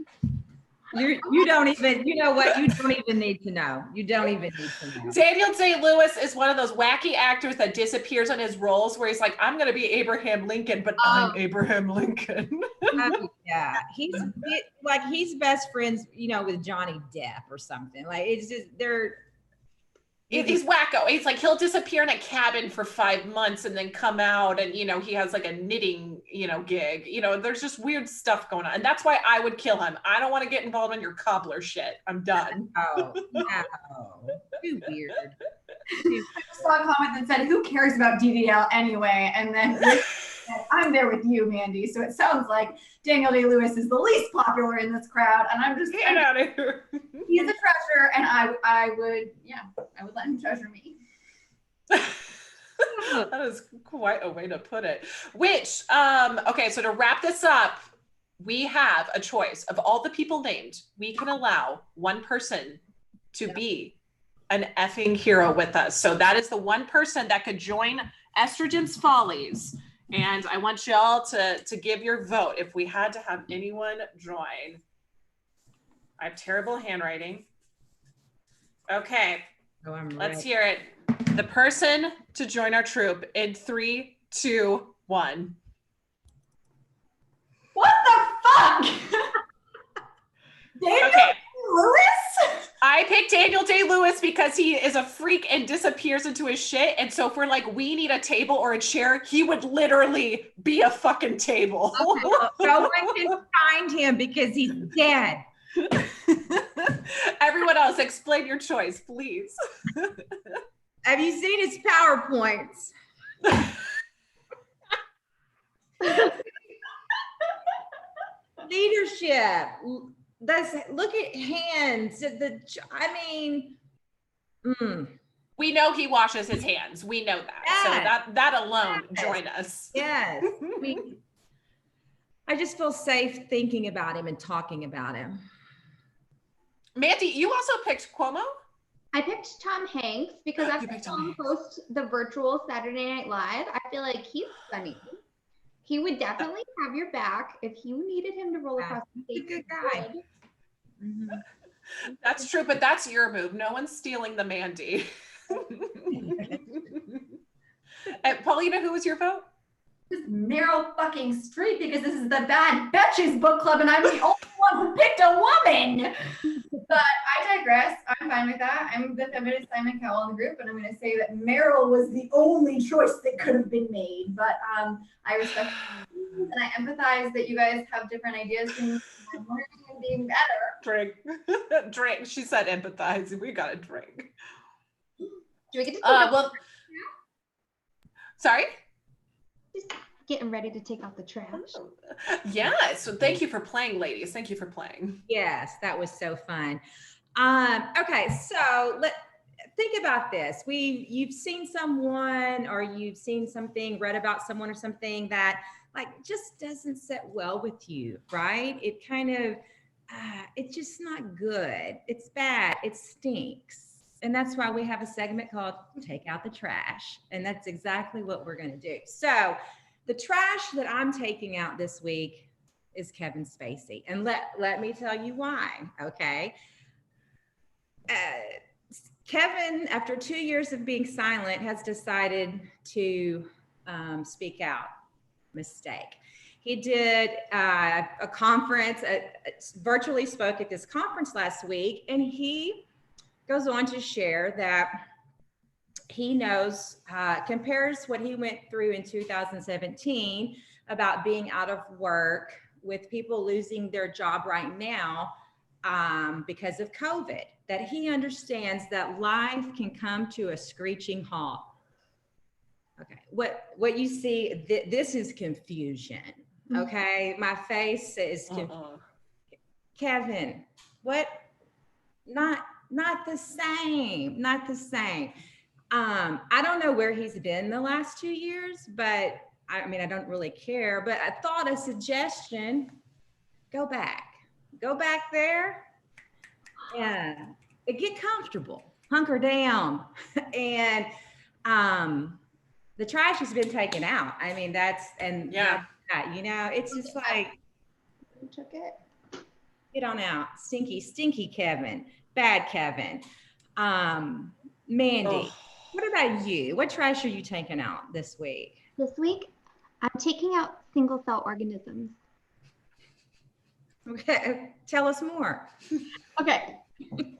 You don't even, you know what? You don't even need to know. You don't even need to know. Daniel Day-Lewis is one of those wacky actors that disappears on his roles where he's like, I'm going to be Abraham Lincoln, but I'm Abraham Lincoln. Yeah. He's best friends, with Johnny Depp or something. Like, it's just, He's wacko. He's like, he'll disappear in a cabin for 5 months and then come out and, he has like a knitting, gig. There's just weird stuff going on. And that's why I would kill him. I don't want to get involved in your cobbler shit. I'm done. Oh, no. Too weird. I saw a comment that said, who cares about DDL anyway? And then I'm there with you, Mandy. So it sounds like Daniel Day-Lewis is the least popular in this crowd. And I'm just get out of here. He's a treasure, and I would let him treasure me. That is quite a way to put it. Which, okay, so to wrap this up, we have a choice of all the people named. We can allow one person to be an effing hero with us. So that is the one person that could join Estrogen's Follies. And I want y'all to give your vote if we had to have anyone join. I have terrible handwriting. Okay, let's hear it. The person to join our troop in 3, 2, 1. What the fuck? Daniel Day-Lewis? I picked Daniel Day-Lewis because he is a freak and disappears into his shit. And so if we're like, we need a table or a chair, he would literally be a fucking table. Okay, no one can find him because he's dead. Everyone else, explain your choice, please. Have you seen his PowerPoints? Leadership. Look at hands. We know he washes his hands. We know that. Yes. So that alone, join us. Yes. I just feel safe thinking about him and talking about him. Mandy, you also picked Cuomo? I picked Tom Hanks because after Tom hosts the virtual Saturday Night Live, I feel like he's funny. He would definitely have your back if you needed him to roll across the stage. He's a good guy. Mm-hmm. That's true, but that's your move. No one's stealing the Mandy. And Paulina, who was your vote? Meryl fucking Streep, because this is the Bad Betches book club and I'm the only one who picked a woman. But I digress. I'm fine with that. I'm the feminist Simon Cowell in the group, and I'm going to say that Meryl was the only choice that could have been made. But I respect and I empathize that you guys have different ideas and I'm learning and being better. Drink. Drink. She said empathize. We got to drink. Do we get to take sorry? Just getting ready to take out the trash. Yeah, so thank you for playing, ladies. Thank you for playing. Yes, that was so fun. Okay, so think about this. You've seen someone, or you've seen something, read about someone or something that like just doesn't sit well with you, right? It kind of, it's just not good. It's bad. It stinks. And that's why we have a segment called Take Out the Trash. And that's exactly what we're going to do. So the trash that I'm taking out this week is Kevin Spacey. And let me tell you why, okay? Kevin, after 2 years of being silent, has decided to speak out. Mistake. He did a conference, virtually spoke at this conference last week, and he goes on to share that he knows, compares what he went through in 2017 about being out of work with people losing their job right now because of COVID, that he understands that life can come to a screeching halt. Okay, what you see, this is confusion, okay? My face is Kevin, what? Not the same, not the same. I don't know where he's been the last 2 years, but I mean, I don't really care, but I thought a suggestion, go back there and get comfortable, hunker down. And the trash has been taken out. I mean, that's that, you know, it's just like, you took it. Get on out, stinky Kevin. Bad Kevin. Mandy, what about you? What trash are you taking out this week? This week, I'm taking out single cell organisms. Okay, tell us more. Okay,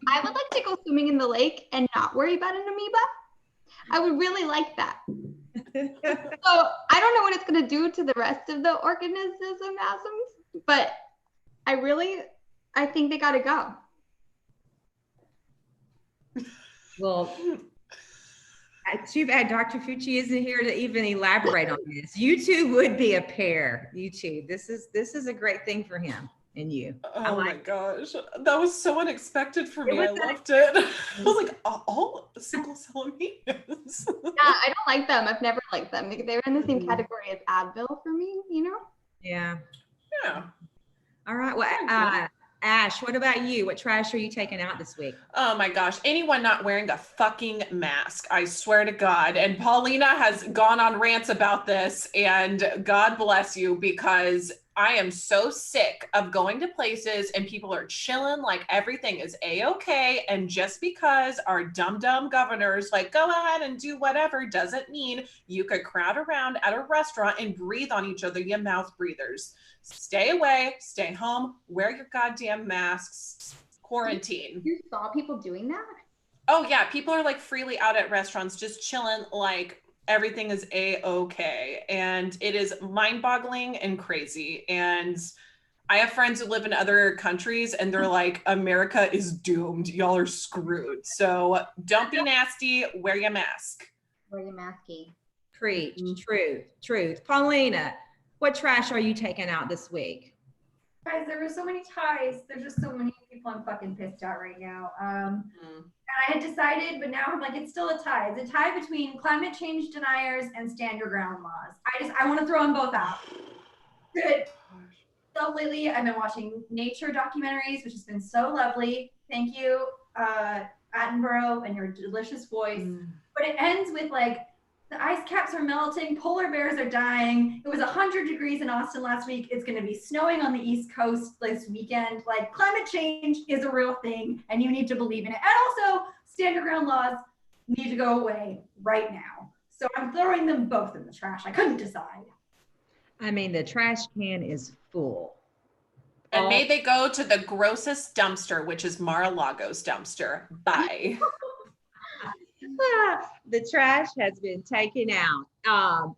I would like to go swimming in the lake and not worry about an amoeba. I would really like that. So I don't know what it's going to do to the rest of the organisms, but I think they got to go. Well, too bad Dr. Fucci isn't here to even elaborate on this. You two would be a pair. You two. This is a great thing for him and you. Oh my gosh. That was so unexpected for me. I loved it. I was like, all single cell amoebas. Yeah, I don't like them. I've never liked them. They're in the same category as Advil for me, you know? Yeah. Yeah. All right. Well, Ash, what about you? What trash are you taking out this week? Oh my gosh, anyone not wearing a fucking mask, I swear to God. And Paulina has gone on rants about this, and God bless you, because I am so sick of going to places and people are chilling like everything is a-okay, and just because our dumb governors like go ahead and do whatever doesn't mean you could crowd around at a restaurant and breathe on each other, you mouth breathers. Stay away, stay home, wear your goddamn masks, quarantine. You saw people doing that? Oh yeah, people are like freely out at restaurants just chilling like everything is a-okay, and it is mind-boggling and crazy. And I have friends who live in other countries and they're like, America is doomed, y'all are screwed. So don't be nasty, wear your mask. Wear your masky. Preach. Truth. Paulina, what trash are you taking out this week? Guys, there were so many ties. There's just so many people I'm fucking pissed at right now. And I had decided, but now I'm like, it's still a tie. It's a tie between climate change deniers and stand your ground laws. I want to throw them both out. Good. So lately, I've been watching nature documentaries, which has been so lovely. Thank you, Attenborough, and your delicious voice. But it ends with like, the ice caps are melting, polar bears are dying. It was 100 degrees in Austin last week. It's going to be snowing on the East Coast this weekend. Like, climate change is a real thing, and you need to believe in it. And also, stand your ground laws need to go away right now. So I'm throwing them both in the trash. I couldn't decide. I mean, the trash can is full. And may they go to the grossest dumpster, which is Mar-a-Lago's dumpster. Bye. The trash has been taken out.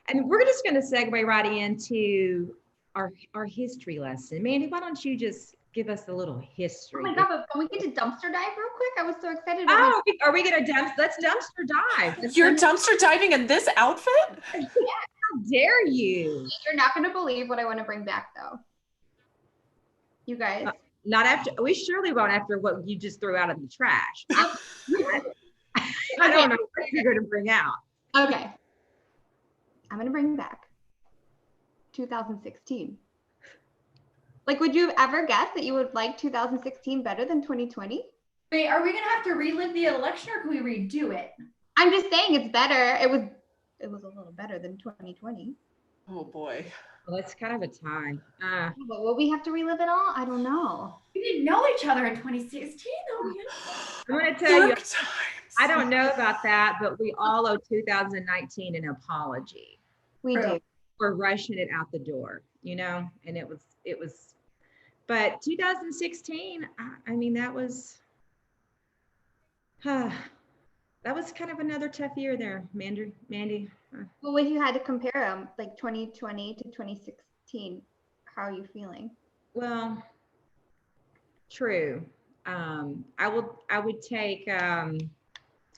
And we're just going to segue right into our history lesson. Mandy, why don't you just give us a little history? Oh my God, but can we get to dumpster dive real quick? I was so excited. Oh, are we going to let's dumpster dive. You're dumpster diving in this outfit? Yeah. How dare you? You're not going to believe what I want to bring back, though. You guys. Not after, we surely won't after what you just threw out of the trash. I don't know what you're going to bring out. Okay. I'm going to bring back 2016. Like, would you have ever guessed that you would like 2016 better than 2020? Wait, are we going to have to relive the election, or can we redo it? I'm just saying it's better. It was a little better than 2020. Oh boy. Well, that's kind of a tie. But will we have to relive it all? I don't know. We didn't know each other in 2016, though. I'm going to tell you, Dark times. I don't know about that, but we all owe 2019 an apology. We do. For rushing it out the door, you know, and it was, but 2016, I mean, that was kind of another tough year there, Mandy. Well, if you had to compare them, like 2020 to 2016, how are you feeling? Well, true. I would take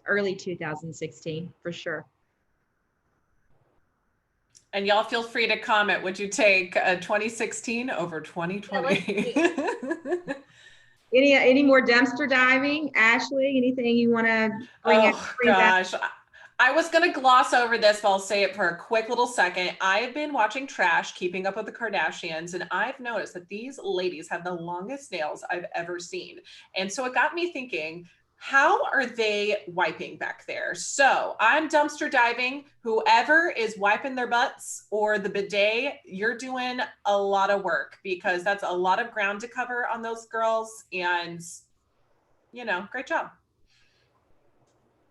early 2016 for sure. And y'all feel free to comment. Would you take 2016 over 2020? Any more dumpster diving? Ashley, anything you want to bring up? Oh gosh. I was going to gloss over this, but I'll say it for a quick little second. I've been watching Trash, Keeping Up with the Kardashians, and I've noticed that these ladies have the longest nails I've ever seen. And so it got me thinking, how are they wiping back there? So I'm dumpster diving. Whoever is wiping their butts or the bidet, you're doing a lot of work, because that's a lot of ground to cover on those girls. And, you know, great job.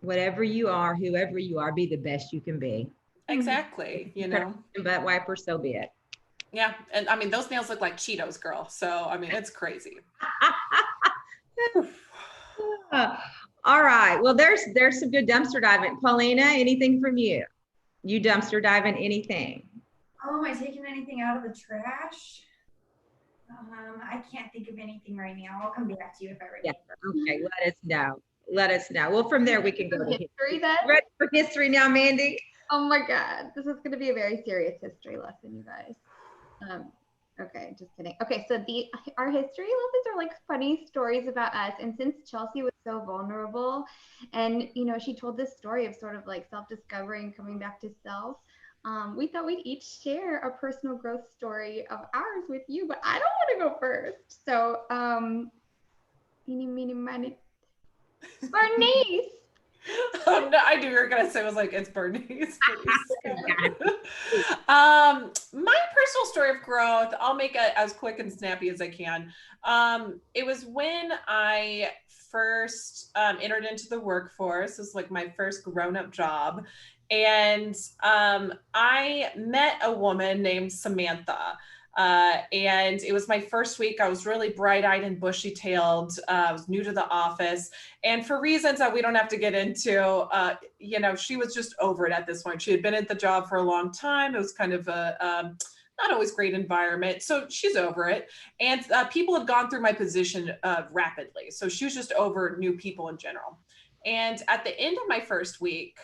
Whatever you are, whoever you are, be the best you can be. Exactly. You know, butt wiper, so be it. Yeah. And I mean, those nails look like Cheetos, girl. So, I mean, it's crazy. All right. Well, there's some good dumpster diving. Paulina, anything from you? You dumpster diving anything? Oh, am I taking anything out of the trash? I can't think of anything right now. I'll come back to you if I remember. Yeah. Okay. Let us know. Well, from there we can go to history then. Ready for history now, Mandy? Oh my God, this is going to be a very serious history lesson, you guys. Okay, just kidding. Okay, so our history lessons are like funny stories about us. And since Chelsea was so vulnerable, and you know, she told this story of sort of like self-discovery and coming back to self, we thought we'd each share a personal growth story of ours with you. But I don't want to go first. So, eeny, meeny, miny, Bernice. Oh, no, I knew you were gonna say, I was like, it's Bernice. My personal story of growth, I'll make it as quick and snappy as I can. It was when I first entered into the workforce. It was like my first grown-up job. And I met a woman named Samantha. And it was my first week. I was really bright-eyed and bushy-tailed. I was new to the office. And for reasons that we don't have to get into, you know, she was just over it at this point. She had been at the job for a long time. It was kind of a not always great environment. So she's over it. And people had gone through my position rapidly. So she was just over new people in general. And at the end of my first week,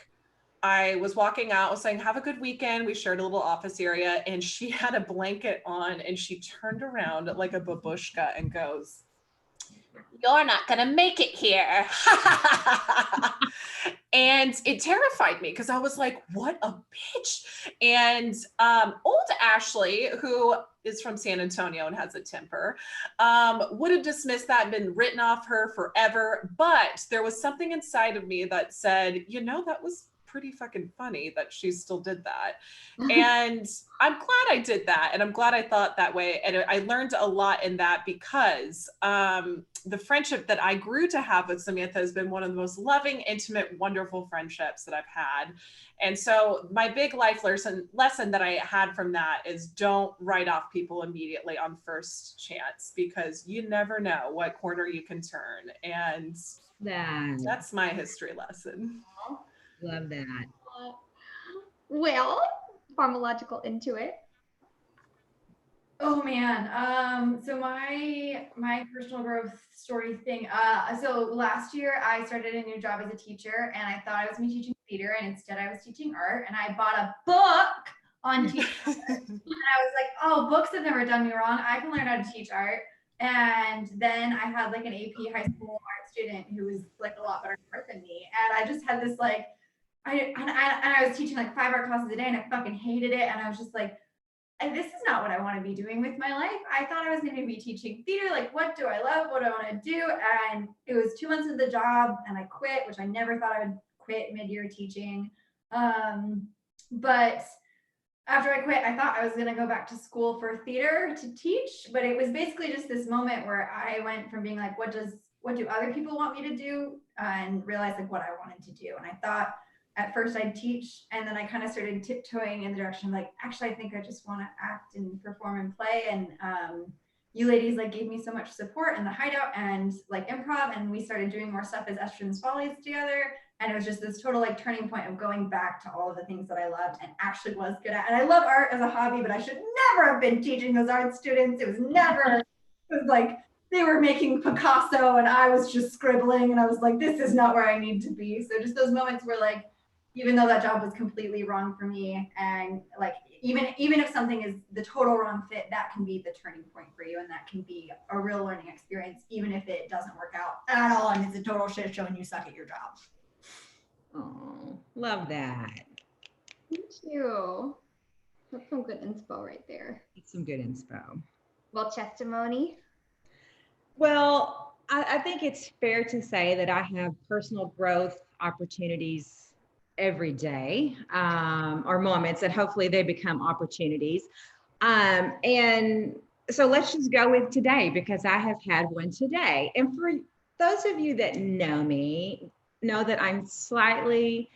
I was walking out, I was saying, have a good weekend. We shared a little office area, and she had a blanket on, and she turned around like a babushka and goes, "You're not going to make it here." And it terrified me because I was like, what a bitch. And old Ashley, who is from San Antonio and has a temper, would have dismissed that and been written off her forever. But there was something inside of me that said, you know, that was pretty fucking funny that she still did that. And I'm glad I did that. And I'm glad I thought that way. And I learned a lot in that because the friendship that I grew to have with Samantha has been one of the most loving, intimate, wonderful friendships that I've had. And so my big life lesson that I had from that is don't write off people immediately on first chance, because you never know what corner you can turn. And that's my history lesson. Love that. Well, pharmacological Intuit. Oh man. So my personal growth story thing. So last year I started a new job as a teacher, and I thought I was going to be teaching theater, and instead I was teaching art. And I bought a book on teaching art, and I was like, oh, books have never done me wrong. I can learn how to teach art. And then I had like an AP high school art student who was like a lot better at art than me, and I just had this like, I was teaching like 5 art classes a day, and I fucking hated it. And I was just like, this is not what I want to be doing with my life. I thought I was going to be teaching theater. Like, what do I love? What do I want to do? And it was 2 months of the job, and I quit, which I never thought I would quit mid-year teaching. But after I quit, I thought I was going to go back to school for theater to teach. But it was basically just this moment where I went from being like, what do other people want me to do? And realized like what I wanted to do. And I thought, at first I'd teach, and then I kind of started tiptoeing in the direction like, actually, I think I just want to act and perform and play. And you ladies like gave me so much support in the hideout and like improv, and we started doing more stuff as Estrogen's Follies together. And it was just this total like turning point of going back to all of the things that I loved and actually was good at. And I love art as a hobby, but I should never have been teaching those art students. It was like they were making Picasso and I was just scribbling, and I was like, this is not where I need to be. So just those moments where like, even though that job was completely wrong for me, and like even if something is the total wrong fit, that can be the turning point for you, and that can be a real learning experience, even if it doesn't work out at all and it's a total shit show and you suck at your job. Oh, love that. Thank you. That's some good inspo right there. It's some good inspo. Well, testimony. Well, I think it's fair to say that I have personal growth opportunities every day, or moments that hopefully they become opportunities. And so let's just go with today, because I have had one today. And for those of you that know me, know that I'm slightly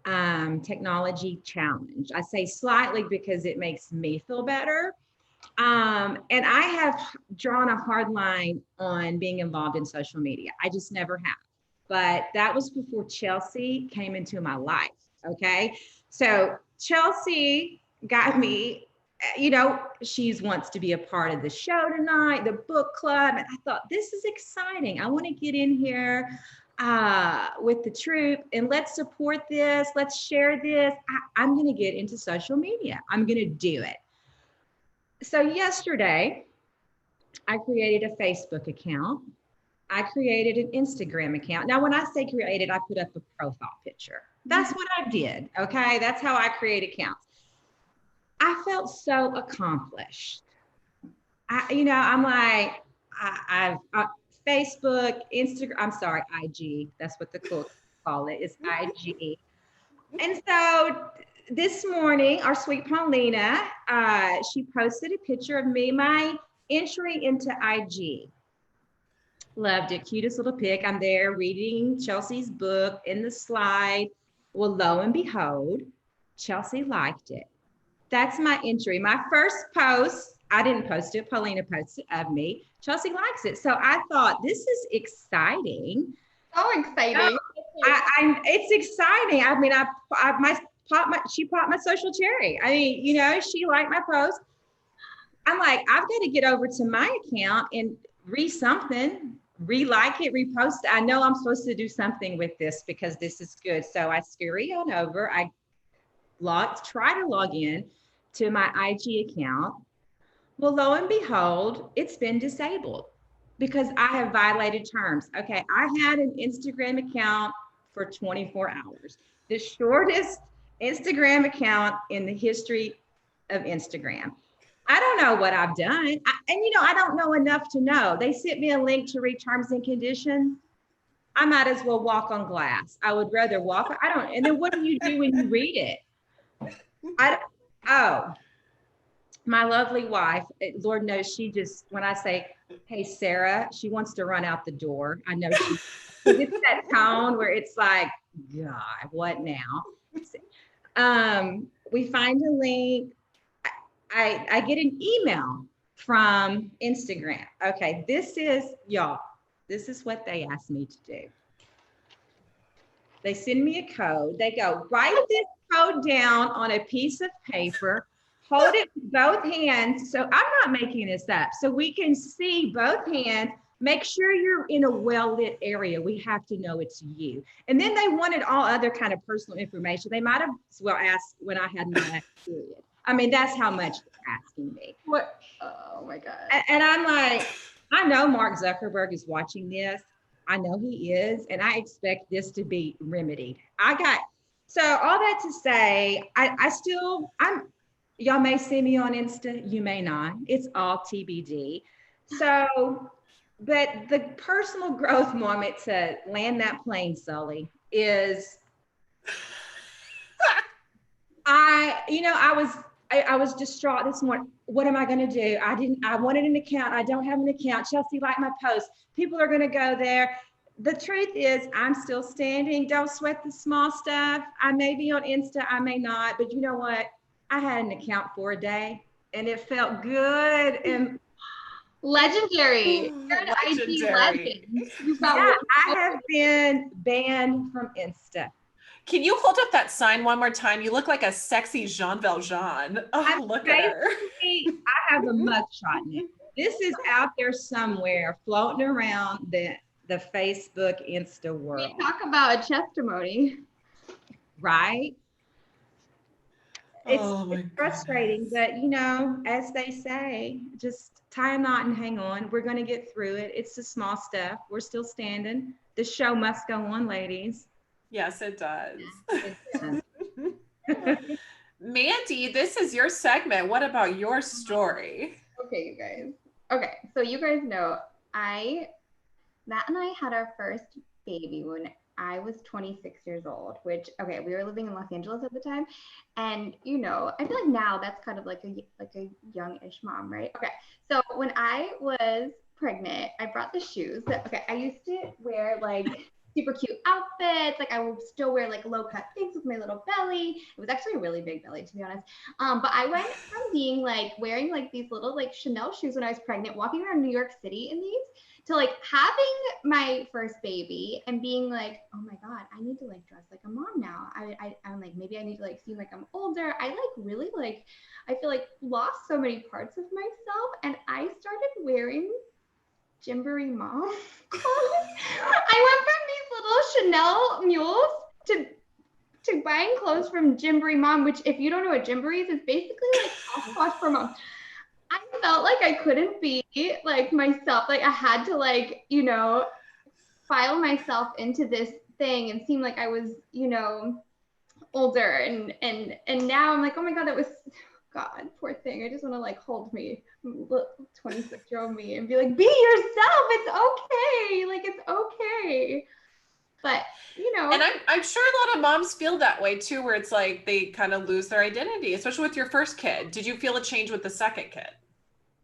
technology challenged. I say slightly because it makes me feel better. And I have drawn a hard line on being involved in social media. I just never have. But that was before Chelsea came into my life, okay? So Chelsea got me, you know, she wants to be a part of the show tonight, the book club, and I thought, this is exciting. I want to get in here with the troupe, and let's support this, let's share this. I'm going to get into social media. I'm going to do it. So yesterday, I created a Facebook account. I created an Instagram account. Now, when I say created, I put up a profile picture. That's what I did, okay? That's how I create accounts. I felt so accomplished. I'm like, I've Facebook, Instagram, I'm sorry, IG. That's what the cool call it, is IG. And so this morning, our sweet Paulina, she posted a picture of me, my entry into IG. Loved it. Cutest little pic. I'm there reading Chelsea's book in the slide. Well, lo and behold, Chelsea liked it. That's my entry. My first post, I didn't post it. Paulina posted it of me. Chelsea likes it. So I thought, this is exciting. So exciting. So it's exciting. I mean, she popped my social cherry. I mean, you know, she liked my post. I'm like, I've got to get over to my account and re-like it, repost it. I know I'm supposed to do something with this because this is good. So I scurry on over. I try to log in to my IG account. Well, lo and behold, it's been disabled because I have violated terms. Okay, I had an Instagram account for 24 hours. The shortest Instagram account in the history of Instagram. I don't know what I've done. I don't know enough to know. They sent me a link to read terms and conditions. I might as well walk on glass. I would rather walk. And then what do you do when you read it? My lovely wife, Lord knows she just, when I say, hey, Sarah, she wants to run out the door. I know she gets that tone where it's like, God, what now? We find a link. I get an email from Instagram. Okay, this is what they asked me to do. They send me a code. They go, write this code down on a piece of paper, hold it with both hands. So I'm not making this up. So we can see both hands. Make sure you're in a well-lit area. We have to know it's you. And then they wanted all other kind of personal information. They might have asked when I had my period. I mean, that's how much they're asking me. What? Oh my God. And I'm like, I know Mark Zuckerberg is watching this. I know he is, and I expect this to be remedied. So all that to say, y'all may see me on Insta, you may not. It's all TBD. So, but the personal growth moment to land that plane, Sully, is I was distraught this morning. What am I going to do? I wanted an account. I don't have an account. Chelsea liked my post. People are going to go there. The truth is I'm still standing. Don't sweat the small stuff. I may be on Insta. I may not, but you know what? I had an account for a day and it felt good. And legendary. You're an IG legend. I have been banned from Insta. Can you hold up that sign one more time? You look like a sexy Jean Valjean. Oh, look at her. I have a mugshot in it. This is out there somewhere floating around the Facebook, Insta world. We talk about a testimony. Right? It's frustrating, but as they say, just tie a knot and hang on. We're going to get through it. It's the small stuff. We're still standing. The show must go on, ladies. Yes, it does. Mandy, this is your segment. What about your story? Okay, you guys. Okay, so you guys know Matt and I had our first baby when I was 26 years old, which, okay, we were living in Los Angeles at the time. And, I feel like now that's kind of like a young-ish mom, right? Okay, so when I was pregnant, I brought the shoes. I used to wear like super cute outfits. Like I would still wear like low cut things with my little belly. It was actually a really big belly, to be honest. But I went from being like wearing like these little like Chanel shoes when I was pregnant, walking around New York City in these, to like having my first baby and being like, oh my God, I need to like dress like a mom now. I'm like, maybe I need to like seem like I'm older. I like really like, I feel like lost so many parts of myself. And I started wearing Gymboree mom clothes. I went from these little Chanel mules to buying clothes from Gymboree mom, which if you don't know what Gymboree is, it's basically like Poshwash for mom. I felt like I couldn't be like myself. Like I had to like, file myself into this thing and seem like I was, older. And now I'm like, oh my God, that was, God, poor thing. I just want to like hold me, 26-year-old me, and be like, be yourself. It's okay. Like, it's okay. But, And I'm sure a lot of moms feel that way too, where it's like they kind of lose their identity, especially with your first kid. Did you feel a change with the second kid?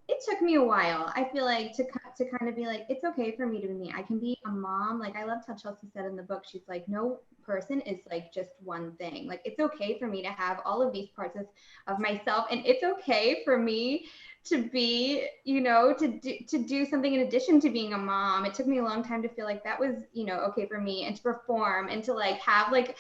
It took me a while. I feel like to kind of be like, it's okay for me to be me. I can be a mom. Like I loved how Chelsea said in the book, she's like, no person is like just one thing. Like it's okay for me to have all of these parts of myself, and it's okay for me to be, to do something in addition to being a mom. It took me a long time to feel like that was, okay for me, and to perform and to like have like,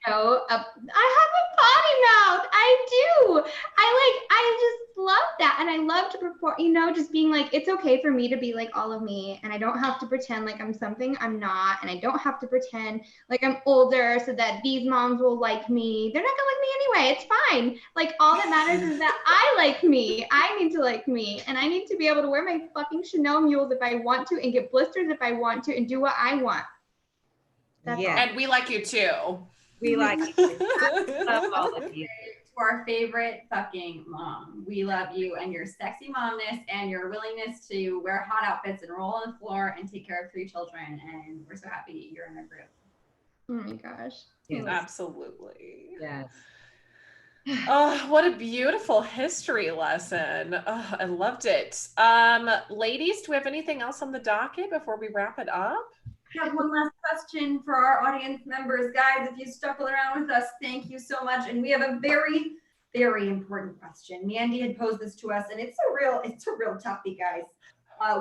I have a potty mouth. I do. I just love that. And I love to perform, just being like, it's okay for me to be like all of me. And I don't have to pretend like I'm something I'm not. And I don't have to pretend like I'm older so that these moms will like me. They're not gonna like me anyway. It's fine. Like all that matters is that I like me. I need to like me. And I need to be able to wear my fucking Chanel mules if I want to, and get blisters if I want to, and do what I want. Yeah. And we like you too. We like you. Love all of you. To our favorite fucking mom. We love you and your sexy momness and your willingness to wear hot outfits and roll on the floor and take care of 3 children. And we're so happy you're in our group. Oh my gosh. Yes. Absolutely. Yes. Oh, what a beautiful history lesson. Oh, I loved it. Ladies, do we have anything else on the docket before we wrap it up? I have one last question for our audience members. Guys, if you stuck around with us, thank you so much. And we have a very, very important question. Mandy had posed this to us, and it's a real toughie, guys.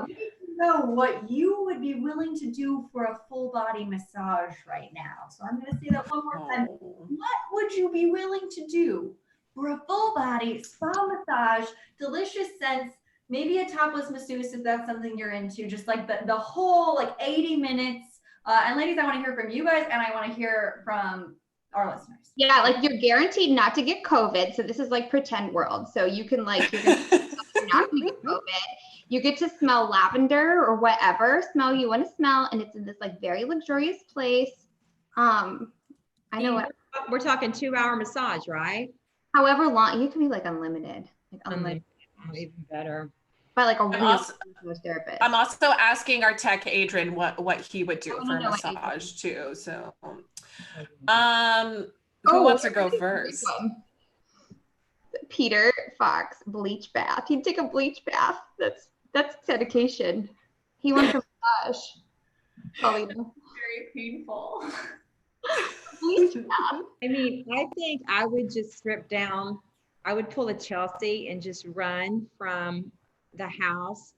We need to know what you would be willing to do for a full body massage right now. So I'm going to say that one more time. What would you be willing to do for a full body spa massage, delicious scents, maybe a topless masseuse if that's something you're into, just like the whole like 80 minutes. And ladies, I want to hear from you guys, and I want to hear from our listeners. Yeah, like you're guaranteed not to get COVID. So this is like pretend world. So you can like, you're not going to get COVID. You get to smell lavender or whatever smell you want to smell. And it's in this like very luxurious place. I know what. We're talking 2-hour massage, right? However long, you can be like unlimited. Like unlimited. Even better. By like a real therapist. I'm also asking our tech Adrian what he would do for a massage too. So who wants to go first? Peter Fox, bleach bath. He'd take a bleach bath. That's dedication. He wants a massage. Probably Very painful. bleach bath. I mean, I think I would just strip down. I would pull a Chelsea and just run from the house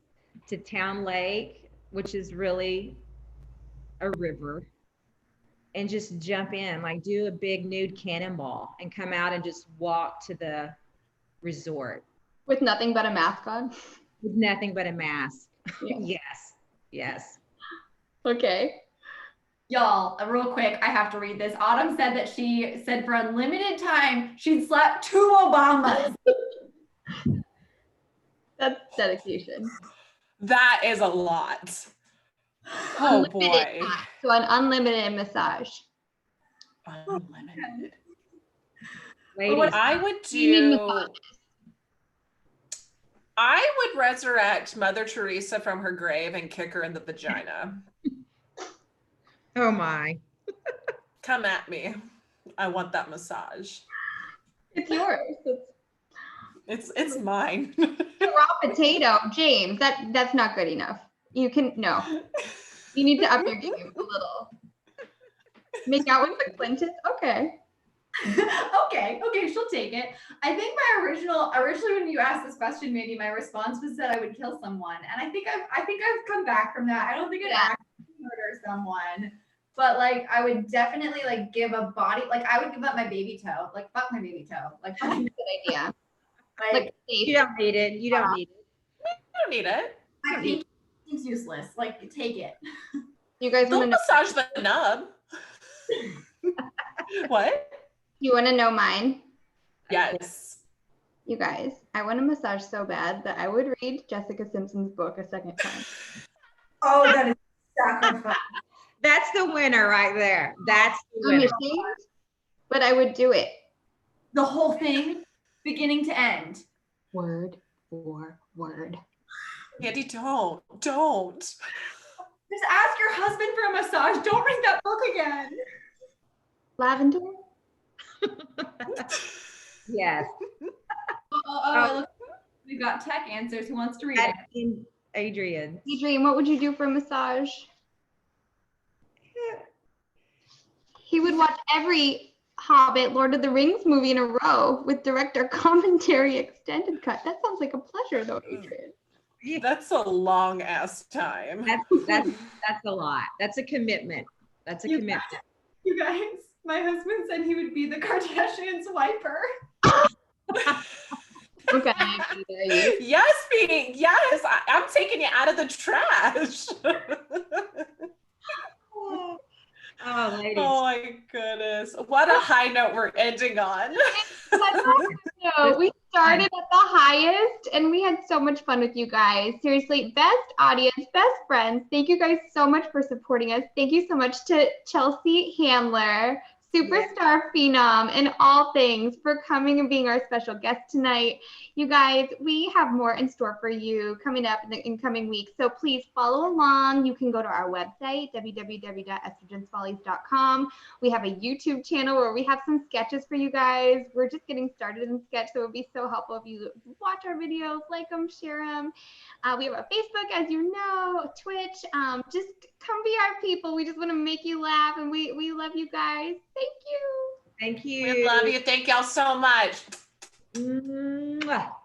to Town Lake, which is really a river, and just jump in, like do a big nude cannonball and come out and just walk to the resort. With nothing but a mask on? With nothing but a mask. Yeah. Yes. Yes. Okay. Y'all, real quick, I have to read this. Autumn said that she said for unlimited time, she'd slap 2 Obamas. That's dedication. That is a lot. Oh boy. So an unlimited massage. Unlimited. Ladies, I would resurrect Mother Teresa from her grave and kick her in the vagina. oh my. Come at me. I want that massage. It's yours. It's mine. Raw potato, James. That's not good enough. You need to up your game a little. Make out with the Clintons? Okay. okay, she'll take it. I think originally when you asked this question, maybe my response was that I would kill someone, and I think I've come back from that. I don't think I'd actually murder someone, but like I would definitely like give a body, like I would give up my baby toe, like fuck my baby toe, like That's a good idea. like You don't need it. You don't need it. You don't need it. I think it's useless. Like take it. You guys Don't want to massage the nub. What? You want to know mine? Yes. You guys, I want to massage so bad that I would read Jessica Simpson's book a second time. Oh, that is sacrifice. That's the winner right there. That's the I'm winner. ashamed, but I would do it. The whole thing, beginning to end. Word for word. Andy, don't. Just ask your husband for a massage. Don't read that book again. Lavender? Yes. Look, we've got tech answers. Who wants to read it? Adrian. Adrian, what would you do for a massage? He would watch every Hobbit, Lord of the Rings movie in a row with director commentary extended cut. That sounds like a pleasure though, Adrian. That's a long ass time. That's a lot. That's a commitment. That's a commitment. You guys, my husband said he would be the Kardashians' wiper. Okay. Yes, Pete. Yes, I'm taking you out of the trash. Oh, ladies. Oh my goodness. What a high note we're ending on. We started at the highest, and we had so much fun with you guys. Seriously, best audience, best friends. Thank you guys so much for supporting us. Thank you so much to Chelsea Handler, superstar phenom in all things, for coming and being our special guest tonight. You guys, we have more in store for you coming up in the incoming weeks. So please follow along. You can go to our website, www.estrogensfollies.com. We have a YouTube channel where we have some sketches for you guys. We're just getting started in sketch, so it would be so helpful if you watch our videos, like them, share them. We have a Facebook, as you know, Twitch. Just come be our people. We just want to make you laugh, and we love you guys. Thank you. Thank you. We love you. Thank y'all so much. Mwah.